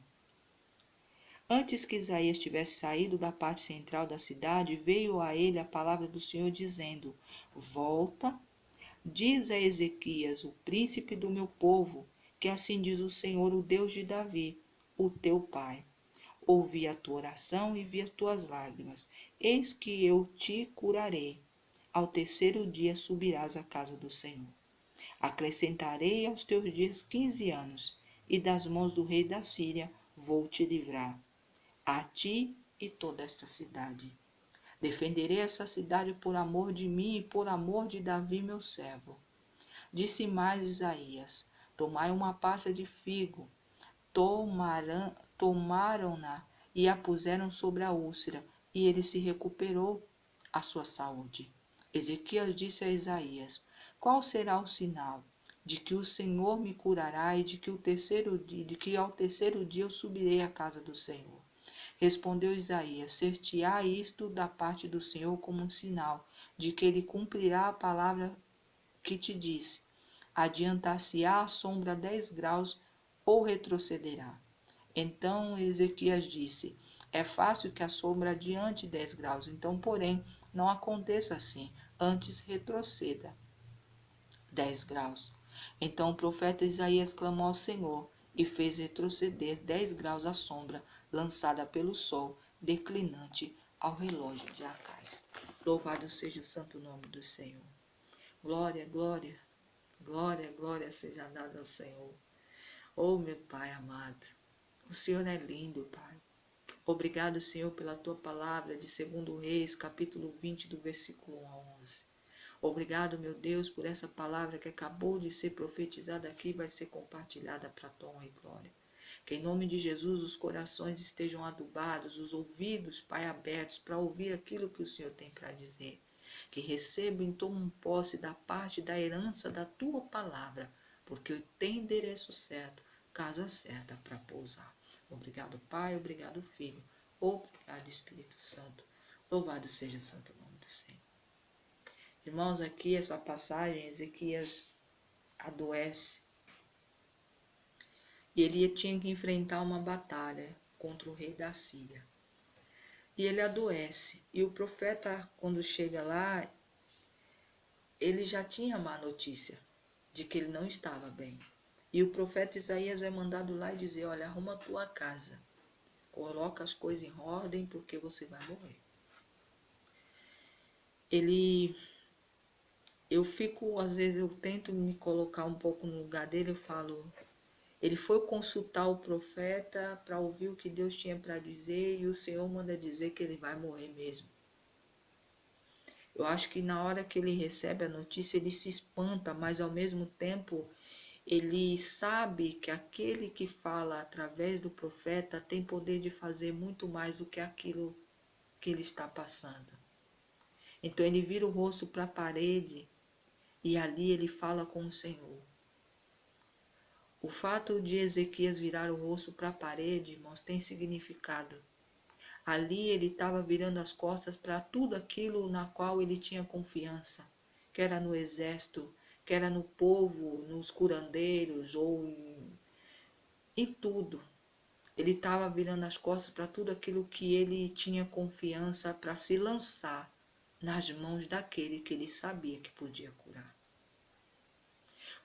Antes que Isaías tivesse saído da parte central da cidade, veio a ele a palavra do Senhor dizendo, volta, diz a Ezequias, o príncipe do meu povo, que assim diz o Senhor, o Deus de Davi, o teu pai. Ouvi a tua oração e vi as tuas lágrimas. Eis que eu te curarei. Ao terceiro dia subirás à casa do Senhor. Acrescentarei aos teus dias 15 anos, e das mãos do rei da Síria vou te livrar, a ti e toda esta cidade. Defenderei essa cidade por amor de mim e por amor de Davi, meu servo. Disse mais Isaías: tomai uma passa de figo, tomaram-na e a puseram sobre a úlcera, e ele se recuperou a sua saúde. Ezequias disse a Isaías: qual será o sinal de que o Senhor me curará e de que ao terceiro dia eu subirei à casa do Senhor? Respondeu Isaías: ser-te-á isto da parte do Senhor como um sinal de que ele cumprirá a palavra que te disse. Adiantar-se-á a sombra 10 graus ou retrocederá. Então Ezequias disse: é fácil que a sombra adiante 10 graus, então, porém, não aconteça assim, antes retroceda 10 graus. Então o profeta Isaías clamou ao Senhor e fez retroceder 10 graus a sombra lançada pelo sol declinante ao relógio de Acais. Louvado seja o santo nome do Senhor. Glória, glória, glória, glória seja dada ao Senhor. Oh, meu Pai amado, o Senhor é lindo, Pai. Obrigado, Senhor, pela tua palavra de 2 Reis, capítulo 20, do versículo 1 a 11. Obrigado, meu Deus, por essa palavra que acabou de ser profetizada aqui e vai ser compartilhada para a tua honra e glória. Que em nome de Jesus os corações estejam adubados, os ouvidos, Pai, abertos para ouvir aquilo que o Senhor tem para dizer. Que recebam e tomem posse da parte da herança da tua palavra, porque eu tenho endereço certo, casa certa para pousar. Obrigado, Pai, obrigado, Filho, obrigado, Espírito Santo. Louvado seja o santo nome do Senhor. Irmãos, aqui essa passagem, Ezequias adoece. E ele tinha que enfrentar uma batalha contra o rei da Síria. E ele adoece. E o profeta, quando chega lá, ele já tinha má notícia de que ele não estava bem. E o profeta Isaías é mandado lá e dizer: olha, arruma a tua casa. Coloca as coisas em ordem porque você vai morrer. Às vezes eu tento me colocar um pouco no lugar dele, eu falo, ele foi consultar o profeta para ouvir o que Deus tinha para dizer e o Senhor manda dizer que ele vai morrer mesmo. Eu acho que na hora que ele recebe a notícia ele se espanta, mas ao mesmo tempo ele sabe que aquele que fala através do profeta tem poder de fazer muito mais do que aquilo que ele está passando. Então ele vira o rosto para a parede e ali ele fala com o Senhor. O fato de Ezequias virar o rosto para a parede, irmãos, tem significado. Ali ele estava virando as costas para tudo aquilo na qual ele tinha confiança, que era no exército, que era no povo, nos curandeiros ou em tudo. Ele estava virando as costas para tudo aquilo que ele tinha confiança para se lançar nas mãos daquele que ele sabia que podia curar.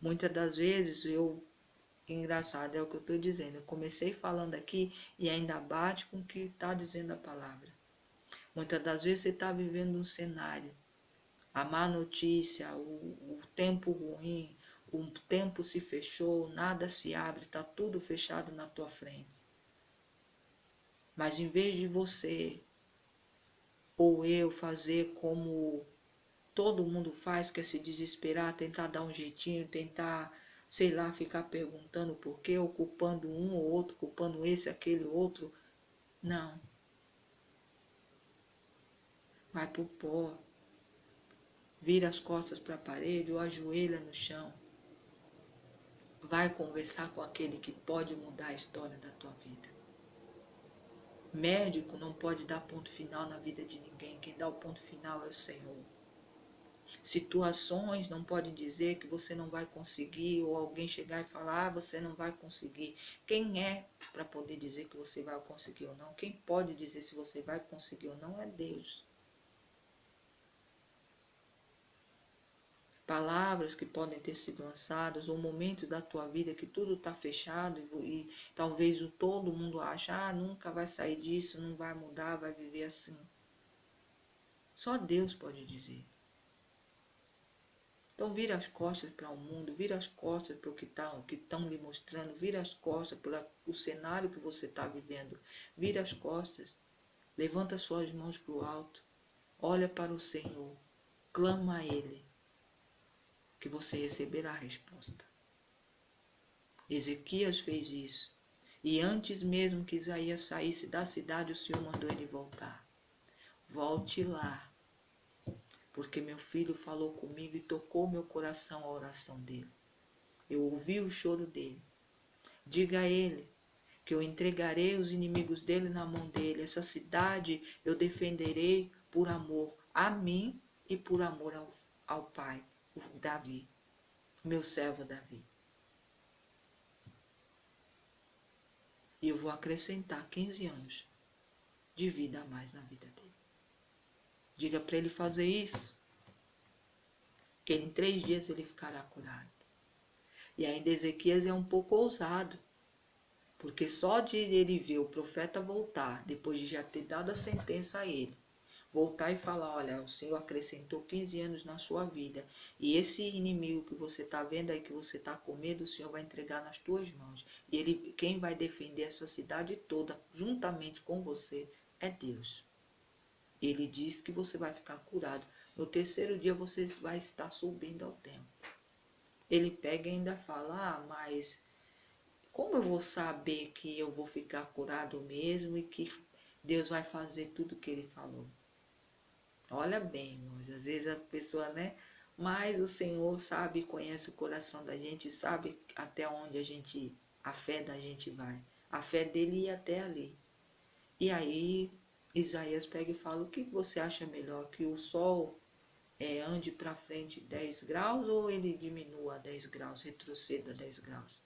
Muitas das vezes engraçado, é o que eu estou dizendo. Eu comecei falando aqui e ainda bate com o que está dizendo a palavra. Muitas das vezes você está vivendo um cenário, a má notícia, o tempo ruim, o tempo se fechou, nada se abre, está tudo fechado na tua frente. Mas em vez de você ou eu fazer como todo mundo faz, que é se desesperar, tentar dar um jeitinho, tentar, sei lá, ficar perguntando por quê, ou culpando um ou outro, culpando esse, aquele outro. Não. Vai pro pó. Vira as costas para a parede ou ajoelha no chão. Vai conversar com aquele que pode mudar a história da tua vida. Médico não pode dar ponto final na vida de ninguém. Quem dá o ponto final é o Senhor. Situações não podem dizer que você não vai conseguir, ou alguém chegar e falar, você não vai conseguir. Quem é para poder dizer que você vai conseguir ou não? Quem pode dizer se você vai conseguir ou não é Deus. palavras que podem ter sido lançadas, ou momentos da tua vida que tudo está fechado e talvez todo mundo acha, nunca vai sair disso, não vai mudar, vai viver assim. Só Deus pode dizer. Então vira as costas para o mundo, vira as costas para o que estão lhe mostrando, vira as costas para o cenário que você está vivendo, vira as costas, levanta suas mãos para o alto, olha para o Senhor, clama a Ele, que você receberá a resposta. Ezequias fez isso, e antes mesmo que Isaías saísse da cidade, o Senhor mandou ele voltar. Volte lá, porque meu filho falou comigo e tocou meu coração a oração dele. Eu ouvi o choro dele. Diga a ele que eu entregarei os inimigos dele na mão dele. Essa cidade eu defenderei por amor a mim e por amor ao pai, o Davi, meu servo Davi. E eu vou acrescentar 15 anos de vida a mais na vida dele. Diga para ele fazer isso, que em 3 dias ele ficará curado. E ainda Ezequias é um pouco ousado, porque só de ele ver o profeta voltar, depois de já ter dado a sentença a ele, voltar e falar, olha, o Senhor acrescentou 15 anos na sua vida, e esse inimigo que você está vendo aí, que você está com medo, o Senhor vai entregar nas tuas mãos. E quem vai defender essa cidade toda, juntamente com você, é Deus. Ele diz que você vai ficar curado. No 3º dia você vai estar subindo ao templo. Ele pega e ainda fala, mas como eu vou saber que eu vou ficar curado mesmo e que Deus vai fazer tudo o que ele falou? Olha bem, irmãos, às vezes a pessoa, né? Mas o Senhor sabe, conhece o coração da gente, sabe até onde a fé da gente vai. A fé dele ia até ali. E aí Isaías pega e fala, o que você acha melhor? Que o sol ande para frente 10 graus ou ele diminua 10 graus, retroceda 10 graus?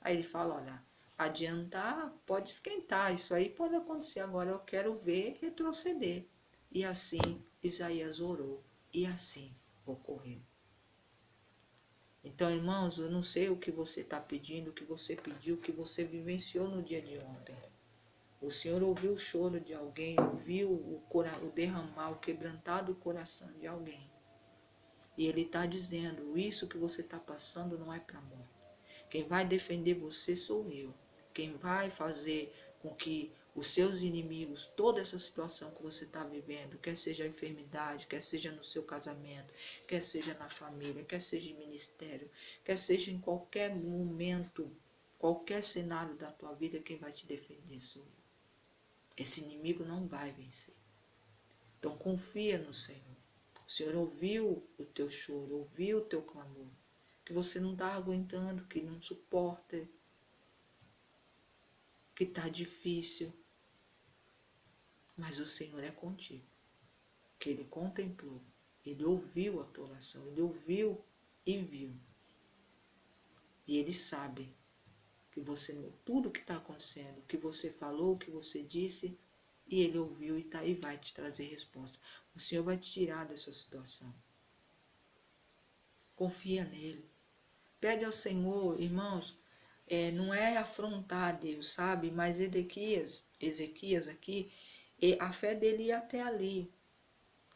Aí ele fala, olha, adiantar pode esquentar, isso aí pode acontecer, agora eu quero ver retroceder. E assim Isaías orou, e assim ocorreu. Então, irmãos, eu não sei o que você está pedindo, o que você pediu, o que você vivenciou no dia de ontem. O Senhor ouviu o choro de alguém, ouviu o derramar, o quebrantar do coração de alguém. E Ele está dizendo, isso que você está passando não é para a morte. Quem vai defender você sou eu. Quem vai fazer com que os seus inimigos, toda essa situação que você está vivendo, quer seja a enfermidade, quer seja no seu casamento, quer seja na família, quer seja em ministério, quer seja em qualquer momento, qualquer cenário da tua vida, quem vai te defender sou eu. Esse inimigo não vai vencer. Então confia no Senhor. O Senhor ouviu o teu choro, ouviu o teu clamor, que você não está aguentando, que não suporta, que está difícil. Mas o Senhor é contigo. Que Ele contemplou, Ele ouviu a tua oração, Ele ouviu e viu. E Ele sabe que você, tudo que está acontecendo, o que você falou, o que você disse, e Ele ouviu e tá, e vai te trazer resposta. O Senhor vai te tirar dessa situação. Confia nele. Pede ao Senhor, irmãos, não é afrontar Deus, sabe? Mas Ezequias aqui, a fé dele ia até ali.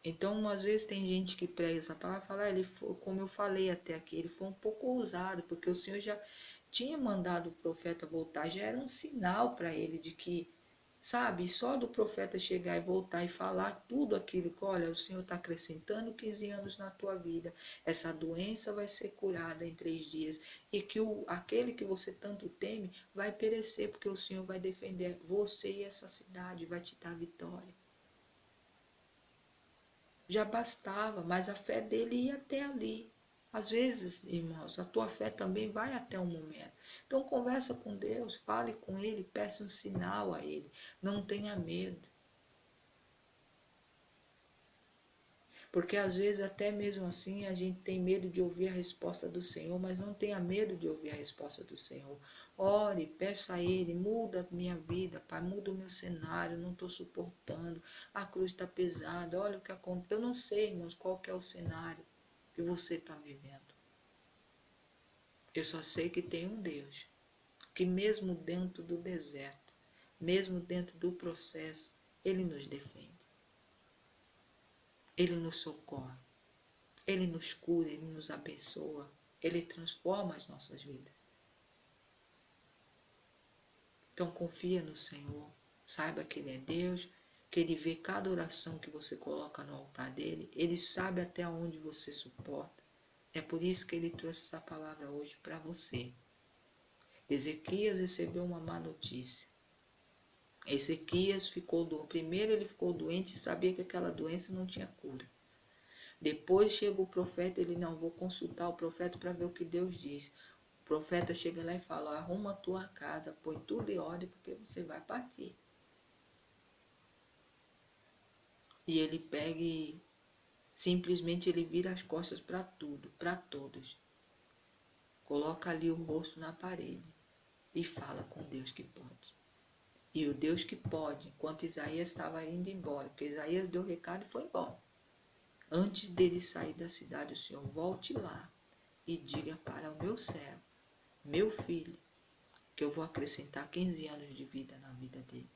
Então, às vezes tem gente que prega essa palavra e fala, ele foi, como eu falei até aqui, ele foi um pouco ousado, porque o Senhor já tinha mandado o profeta voltar, já era um sinal para ele de que, sabe, só do profeta chegar e voltar e falar tudo aquilo que, olha, o Senhor está acrescentando 15 anos na tua vida, essa doença vai ser curada em 3 dias, e que aquele que você tanto teme vai perecer, porque o Senhor vai defender você e essa cidade, vai te dar vitória. Já bastava, mas a fé dele ia até ali. Às vezes, irmãos, a tua fé também vai até um momento. Então conversa com Deus, fale com Ele, peça um sinal a Ele. Não tenha medo. Porque às vezes até mesmo assim a gente tem medo de ouvir a resposta do Senhor, mas não tenha medo de ouvir a resposta do Senhor. Ore, peça a Ele, muda a minha vida, Pai, muda o meu cenário, não estou suportando, a cruz está pesada, olha o que aconteceu. Eu não sei, irmãos, qual que é o cenário. que você está vivendo. Eu só sei que tem um Deus que mesmo dentro do deserto, mesmo dentro do processo, Ele nos defende. Ele nos socorre. Ele nos cura, Ele nos abençoa. Ele transforma as nossas vidas. Então confia no Senhor. Saiba que Ele é Deus, que Ele vê cada oração que você coloca no altar dEle. Ele sabe até onde você suporta. É por isso que Ele trouxe essa palavra hoje para você. Ezequias recebeu uma má notícia. Ezequias ficou doente. Primeiro ele ficou doente e sabia que aquela doença não tinha cura. Depois chega o profeta, ele não, vou consultar o profeta para ver o que Deus diz. O profeta chega lá e fala, arruma a tua casa, põe tudo em ordem porque você vai partir. E ele pega e simplesmente ele vira as costas para tudo, para todos. Coloca ali o rosto na parede e fala com Deus que pode. E o Deus que pode, enquanto Isaías estava indo embora, porque Isaías deu o recado e foi embora. Antes dele sair da cidade, o Senhor volte lá e diga para o meu servo, meu filho, que eu vou acrescentar 15 anos de vida na vida dele.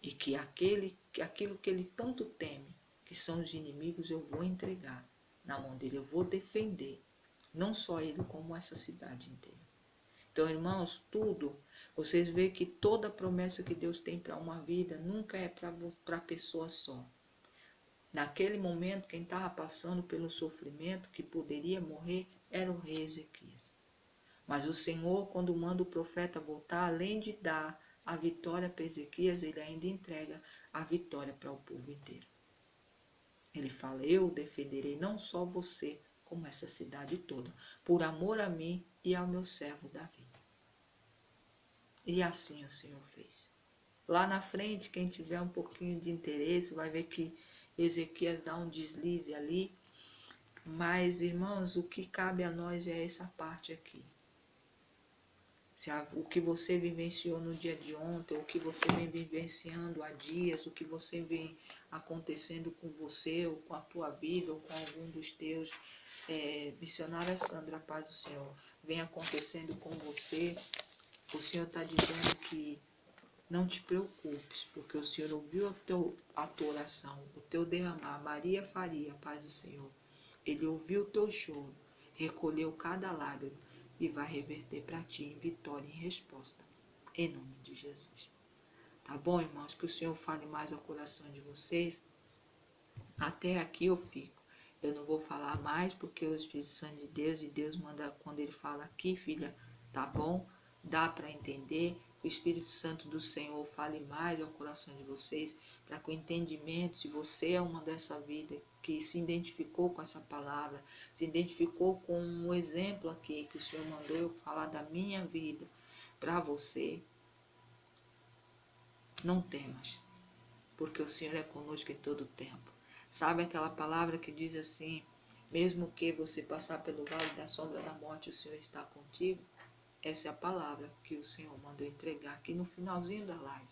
E que aquilo que ele tanto teme, que são os inimigos, eu vou entregar na mão dele, eu vou defender, não só ele, como essa cidade inteira. Então, irmãos, tudo, vocês veem que toda promessa que Deus tem para uma vida nunca é para a pessoa só. Naquele momento, quem estava passando pelo sofrimento, que poderia morrer, era o rei Ezequias. Mas o Senhor, quando manda o profeta voltar, além de dar a vitória para Ezequias, ele ainda entrega a vitória para o povo inteiro. Ele fala, eu defenderei não só você, como essa cidade toda, por amor a mim e ao meu servo Davi. E assim o Senhor fez. Lá na frente, quem tiver um pouquinho de interesse, vai ver que Ezequias dá um deslize ali. Mas, irmãos, o que cabe a nós é essa parte aqui. O que você vivenciou no dia de ontem, o que você vem vivenciando há dias, o que você vem acontecendo com você, ou com a tua vida, ou com algum dos teus. Missionária Sandra, paz do Senhor, vem acontecendo com você. O Senhor está dizendo que não te preocupes, porque o Senhor ouviu a tua oração, o teu derramar. Maria Faria, paz do Senhor. Ele ouviu o teu choro, recolheu cada lágrima e vai reverter para ti em vitória e em resposta. Em nome de Jesus. Tá bom, irmãos? Que o Senhor fale mais ao coração de vocês. Até aqui eu fico. Eu não vou falar mais porque o Espírito Santo de Deus, e Deus manda, quando ele fala aqui, filha, tá bom? Dá para entender. O Espírito Santo do Senhor fale mais ao coração de vocês, para que o entendimento, se você é uma dessa vida que se identificou com essa palavra, se identificou com um exemplo aqui que o Senhor mandou eu falar da minha vida para você, não temas, porque o Senhor é conosco em todo o tempo. Sabe aquela palavra que diz assim, mesmo que você passar pelo vale da sombra da morte, o Senhor está contigo? Essa é a palavra que o Senhor mandou entregar aqui no finalzinho da live.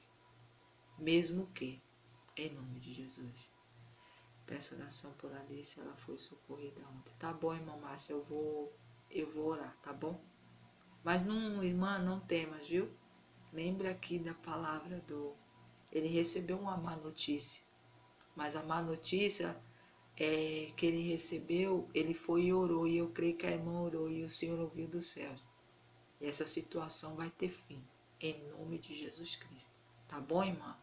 Mesmo que, em nome de Jesus. Peço oração por Alice, ela foi socorrida ontem. Tá bom, irmã Márcia, eu vou orar, tá bom? Mas não, irmã, não temas, viu? Lembra aqui da palavra ele recebeu uma má notícia. Mas a má notícia que ele recebeu, ele foi e orou. E eu creio que a irmã orou e o Senhor ouviu dos céus. E essa situação vai ter fim, em nome de Jesus Cristo. Tá bom, irmã?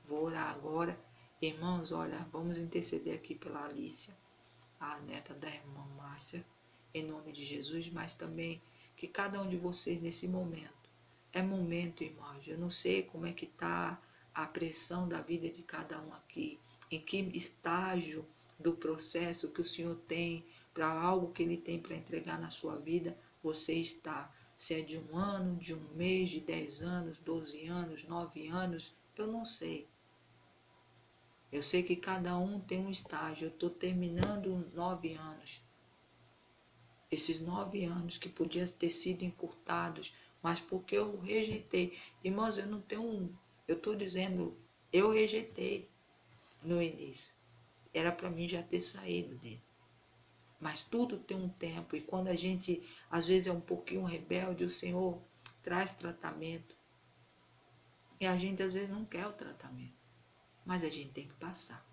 Vou orar agora. Irmãos, olha, vamos interceder aqui pela Alicia, a neta da irmã Márcia, em nome de Jesus, mas também que cada um de vocês nesse momento, é momento, irmãos, eu não sei como é que está a pressão da vida de cada um aqui, em que estágio do processo que o Senhor tem para algo que Ele tem para entregar na sua vida, você está. Se é de 1 ano, de 1 mês, de 10 anos, 12 anos, 9 anos, eu não sei. Eu sei que cada um tem um estágio. Eu estou terminando 9 anos. Esses 9 anos que podiam ter sido encurtados, mas porque eu rejeitei. Irmãos, eu não tenho. Eu estou dizendo, eu rejeitei no início. Era para mim já ter saído dele. Mas tudo tem um tempo, e quando a gente às vezes é um pouquinho rebelde, o Senhor traz tratamento. E a gente às vezes não quer o tratamento, mas a gente tem que passar.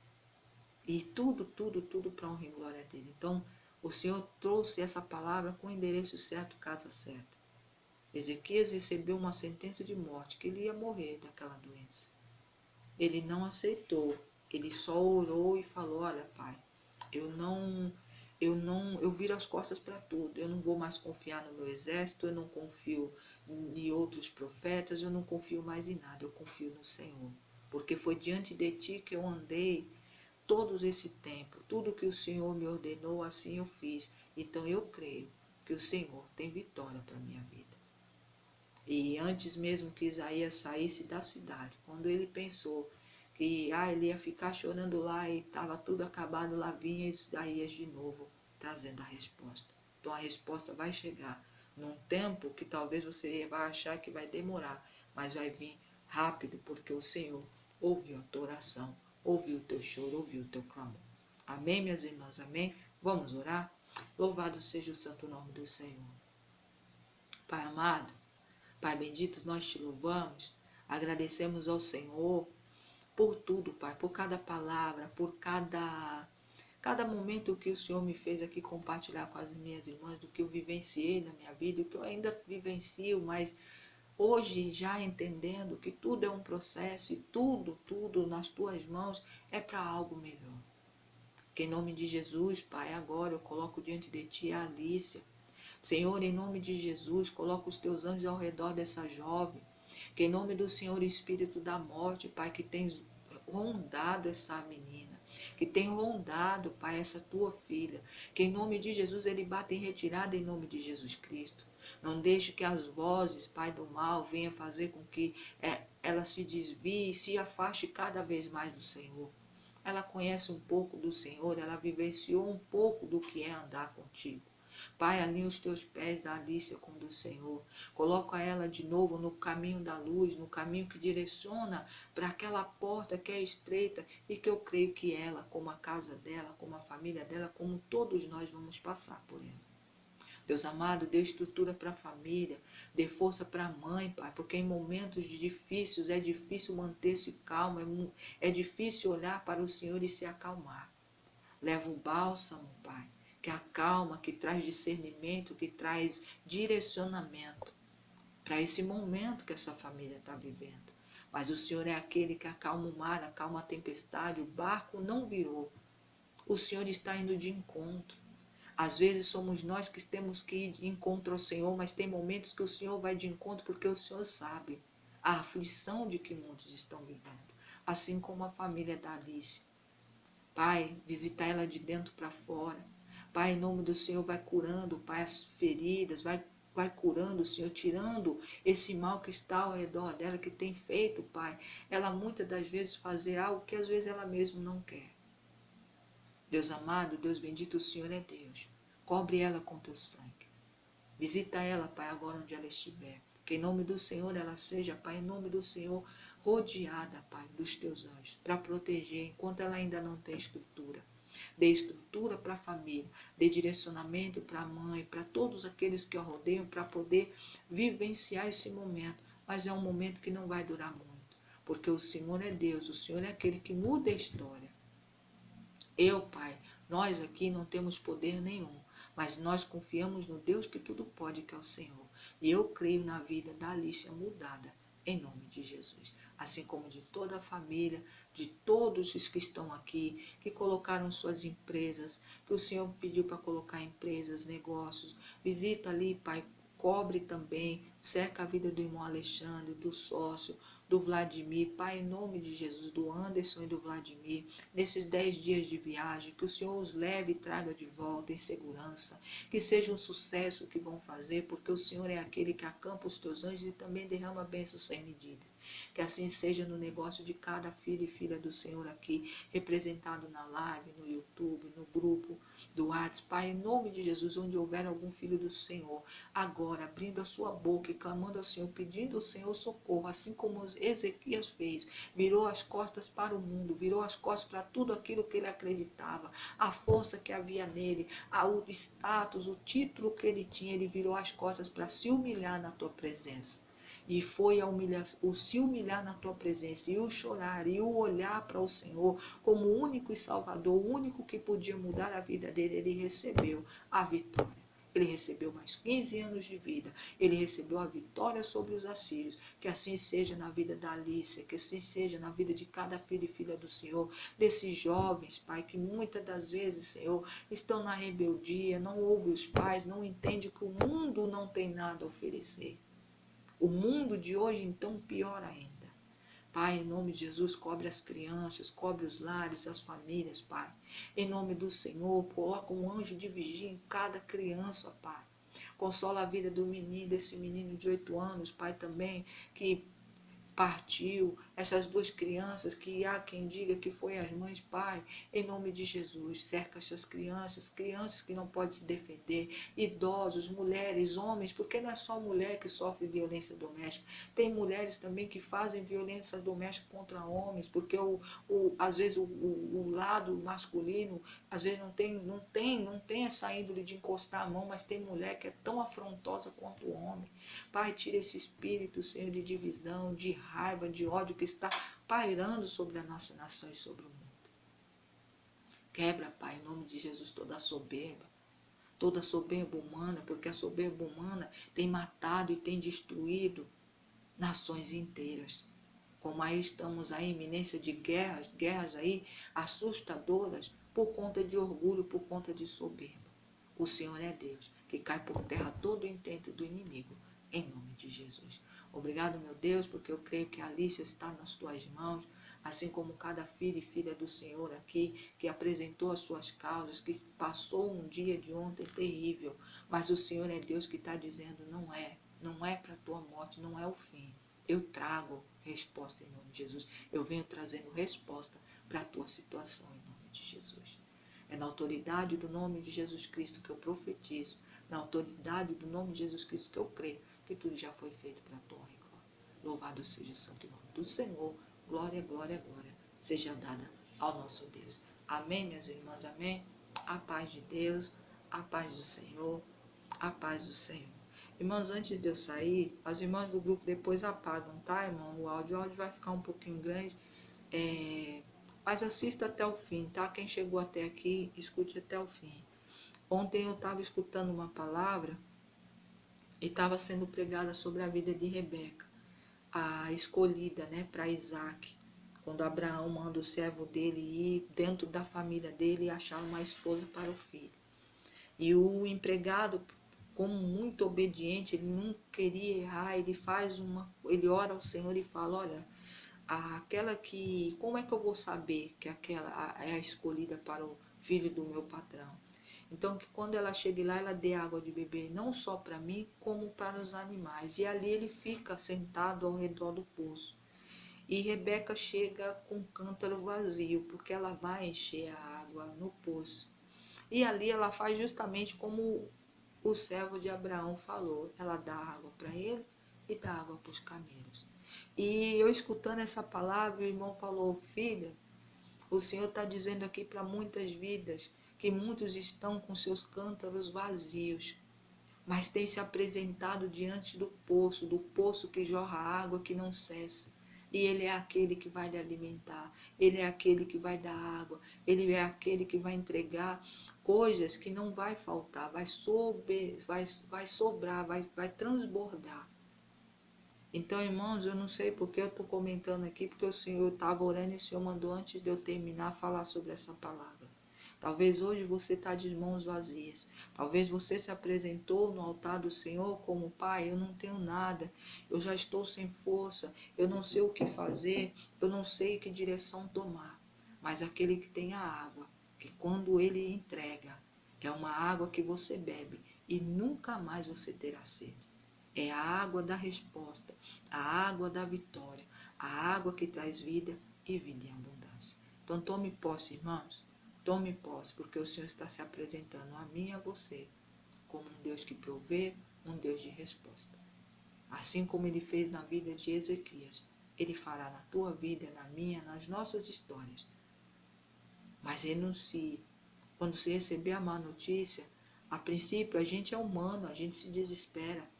E tudo para honra e glória dele. Então, o Senhor trouxe essa palavra com o endereço certo, casa certa. Ezequias recebeu uma sentença de morte, que ele ia morrer daquela doença. Ele não aceitou, ele só orou e falou: olha, pai, eu viro as costas para tudo. Eu não vou mais confiar no meu exército, eu não confio em outros profetas, eu não confio mais em nada, eu confio no Senhor. Porque foi diante de ti que eu andei todo esse tempo, tudo que o Senhor me ordenou, assim eu fiz. Então eu creio que o Senhor tem vitória para a minha vida. E antes mesmo que Isaías saísse da cidade, quando ele pensou que ele ia ficar chorando lá e estava tudo acabado, lá vinha Isaías de novo, trazendo a resposta. Então a resposta vai chegar num tempo que talvez você vai achar que vai demorar, mas vai vir rápido, porque o Senhor ouviu a tua oração, ouviu o teu choro, ouviu o teu clamor. Amém, meus irmãos? Amém? Vamos orar? Louvado seja o santo nome do Senhor. Pai amado, Pai bendito, nós te louvamos, agradecemos ao Senhor por tudo, Pai, por cada palavra, por cada momento que o Senhor me fez aqui compartilhar com as minhas irmãs, do que eu vivenciei na minha vida, do que eu ainda vivencio, mas hoje já entendendo que tudo é um processo e tudo nas tuas mãos é para algo melhor. Que em nome de Jesus, Pai, agora eu coloco diante de ti a Alícia. Senhor, em nome de Jesus, coloca os teus anjos ao redor dessa jovem. Que em nome do Senhor, Espírito da morte, Pai, que tens rondado essa menina, que tem rondado, Pai, essa tua filha. Que em nome de Jesus ele bata em retirada em nome de Jesus Cristo. Não deixe que as vozes, Pai do mal, venham fazer com que ela se desvie e se afaste cada vez mais do Senhor. Ela conhece um pouco do Senhor, ela vivenciou um pouco do que é andar contigo. Pai, alinha os teus pés da Alícia com o do Senhor. Coloca ela de novo no caminho da luz, no caminho que direciona para aquela porta que é estreita e que eu creio que ela, como a casa dela, como a família dela, como todos nós vamos passar por ela. Deus amado, dê estrutura para a família, dê força para a mãe, Pai, porque em momentos difíceis é difícil manter-se calmo, é difícil olhar para o Senhor e se acalmar. Leva o bálsamo, Pai, que acalma, que traz discernimento, que traz direcionamento para esse momento que essa família está vivendo. Mas o Senhor é aquele que acalma o mar, acalma a tempestade, o barco não virou. O Senhor está indo de encontro. Às vezes somos nós que temos que ir de encontro ao Senhor, mas tem momentos que o Senhor vai de encontro porque o Senhor sabe a aflição de que muitos estão vivendo. Assim como a família da Alice. Pai, visita ela de dentro para fora. Pai, em nome do Senhor, vai curando, Pai, as feridas, vai curando, Senhor, tirando esse mal que está ao redor dela, que tem feito, Pai, ela muitas das vezes fazer algo que às vezes ela mesma não quer. Deus amado, Deus bendito, o Senhor é Deus. Cobre ela com teu sangue. Visita ela, Pai, agora onde ela estiver. Que em nome do Senhor ela seja, Pai, em nome do Senhor, rodeada, Pai, dos teus anjos, para proteger enquanto ela ainda não tem estrutura. Dê estrutura para a família, dê direcionamento para a mãe, para todos aqueles que a rodeiam, para poder vivenciar esse momento. Mas é um momento que não vai durar muito, porque o Senhor é Deus, o Senhor é aquele que muda a história. Eu, Pai, nós aqui não temos poder nenhum, mas nós confiamos no Deus que tudo pode, que é o Senhor. E eu creio na vida da Alicia mudada, em nome de Jesus. Assim como de toda a família, de todos os que estão aqui, que colocaram suas empresas, que o Senhor pediu para colocar empresas, negócios. Visita ali, Pai, cobre também, cerca a vida do irmão Alexandre, do sócio, do Vladimir, Pai, em nome de Jesus, do Anderson e do Vladimir, nesses 10 dias de viagem, que o Senhor os leve e traga de volta em segurança, que seja um sucesso o que vão fazer, porque o Senhor é aquele que acampa os teus anjos e também derrama bênçãos sem medida. Que assim seja no negócio de cada filho e filha do Senhor aqui, representado na live, no YouTube, no grupo do WhatsApp. Pai, em nome de Jesus, onde houver algum filho do Senhor, agora abrindo a sua boca e clamando ao Senhor, pedindo ao Senhor socorro, assim como Ezequias fez, virou as costas para o mundo, virou as costas para tudo aquilo que ele acreditava, a força que havia nele, o status, o título que ele tinha, ele virou as costas para se humilhar na tua presença. E foi o se humilhar na tua presença, e o chorar, e o olhar para o Senhor como o único e Salvador, o único que podia mudar a vida dele. Ele recebeu a vitória. Ele recebeu mais 15 anos de vida. Ele recebeu a vitória sobre os assírios. Que assim seja na vida da Alicia, que assim seja na vida de cada filho e filha do Senhor, desses jovens, Pai, que muitas das vezes, Senhor, estão na rebeldia, não ouvem os pais, não entendem que o mundo não tem nada a oferecer. O mundo de hoje, então, pior ainda. Pai, em nome de Jesus, cobre as crianças, cobre os lares, as famílias, Pai. Em nome do Senhor, coloca um anjo de vigia em cada criança, Pai. Consola a vida do menino, desse menino de 8 anos, Pai, também, que partiu, essas duas crianças, que há quem diga que foi as mães, Pai, em nome de Jesus, cerca essas crianças, crianças que não podem se defender, idosos, mulheres, homens, porque não é só mulher que sofre violência doméstica, tem mulheres também que fazem violência doméstica contra homens, porque às vezes o lado masculino, às vezes não tem essa índole de encostar a mão, mas tem mulher que é tão afrontosa quanto o homem. Pai, tira esse espírito, Senhor, de divisão, de raiva, de ódio que está pairando sobre a nossa nação e sobre o mundo. Quebra, Pai, em nome de Jesus, toda a soberba humana, porque a soberba humana tem matado e tem destruído nações inteiras. Como aí estamos aí, iminência de guerras aí assustadoras, por conta de orgulho, por conta de soberba. O Senhor é Deus, que cai por terra todo o intento do inimigo, em nome de Jesus. Obrigado, meu Deus, porque eu creio que a Alicia está nas tuas mãos, assim como cada filho e filha do Senhor aqui, que apresentou as suas causas, que passou um dia de ontem terrível, mas o Senhor é Deus que está dizendo, não é para a tua morte, não é o fim. Eu trago resposta em nome de Jesus. Eu venho trazendo resposta para a tua situação em nome de Jesus. É na autoridade do nome de Jesus Cristo que eu profetizo, na autoridade do nome de Jesus Cristo que eu creio que tudo já foi feito para a tua honra e glória. Louvado seja o santo nome do Senhor. Glória, glória, glória seja dada ao nosso Deus. Amém, minhas irmãs, amém. A paz de Deus, a paz do Senhor, a paz do Senhor. Irmãos, antes de eu sair, as irmãs do grupo depois apagam, tá, irmão? O áudio vai ficar um pouquinho grande, mas assista até o fim, tá? Quem chegou até aqui, escute até o fim. Ontem eu estava escutando uma palavra e estava sendo pregada sobre a vida de Rebeca, a escolhida, né, para Isaac. Quando Abraão manda o servo dele ir dentro da família dele e achar uma esposa para o filho. E o empregado, como muito obediente, ele não queria errar, ele ora ao Senhor e fala, olha, como é que eu vou saber que aquela é a escolhida para o filho do meu patrão? Então, que quando ela chegue lá, ela dê água de beber, não só para mim, como para os animais. E ali ele fica sentado ao redor do poço. E Rebeca chega com um cântaro vazio, porque ela vai encher a água no poço. E ali ela faz justamente como o servo de Abraão falou. Ela dá água para ele e dá água para os camelos. E eu escutando essa palavra, o irmão falou, filha, o Senhor está dizendo aqui para muitas vidas que muitos estão com seus cântaros vazios, mas têm se apresentado diante do poço que jorra água que não cessa. E Ele é aquele que vai lhe alimentar, Ele é aquele que vai dar água, Ele é aquele que vai entregar coisas que não vai faltar, vai sobrar, vai transbordar. Então, irmãos, eu não sei porque eu estou comentando aqui, porque o Senhor estava orando e o Senhor mandou antes de eu terminar falar sobre essa palavra. Talvez hoje você está de mãos vazias. Talvez você se apresentou no altar do Senhor como Pai, eu não tenho nada, eu já estou sem força, eu não sei o que fazer, eu não sei que direção tomar. Mas aquele que tem a água, que quando Ele entrega, é uma água que você bebe e nunca mais você terá sede. É a água da resposta, a água da vitória, a água que traz vida e vida em abundância. Então tome posse, irmãos, tome posse, porque o Senhor está se apresentando a mim e a você como um Deus que provê, um Deus de resposta. Assim como Ele fez na vida de Ezequias, Ele fará na tua vida, na minha, nas nossas histórias. Mas renuncie. Quando você receber a má notícia, a princípio a gente é humano, a gente se desespera.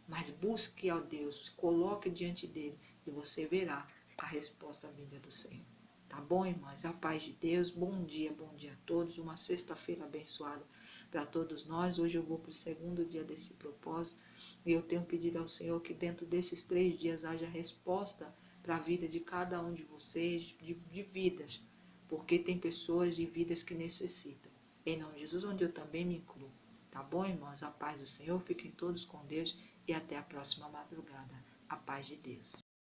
Mas busque ao Deus, coloque diante dele e você verá a resposta vinda do Senhor. Tá bom, irmãs? A paz de Deus. Bom dia a todos. Uma sexta-feira abençoada para todos nós. Hoje eu vou para o segundo dia desse propósito e eu tenho pedido ao Senhor que dentro desses 3 dias haja resposta para a vida de cada um de vocês, de vidas, porque tem pessoas e vidas que necessitam. Em nome de Jesus, onde eu também me incluo. Tá bom, irmãos? A paz do Senhor. Fiquem todos com Deus e até a próxima madrugada. A paz de Deus.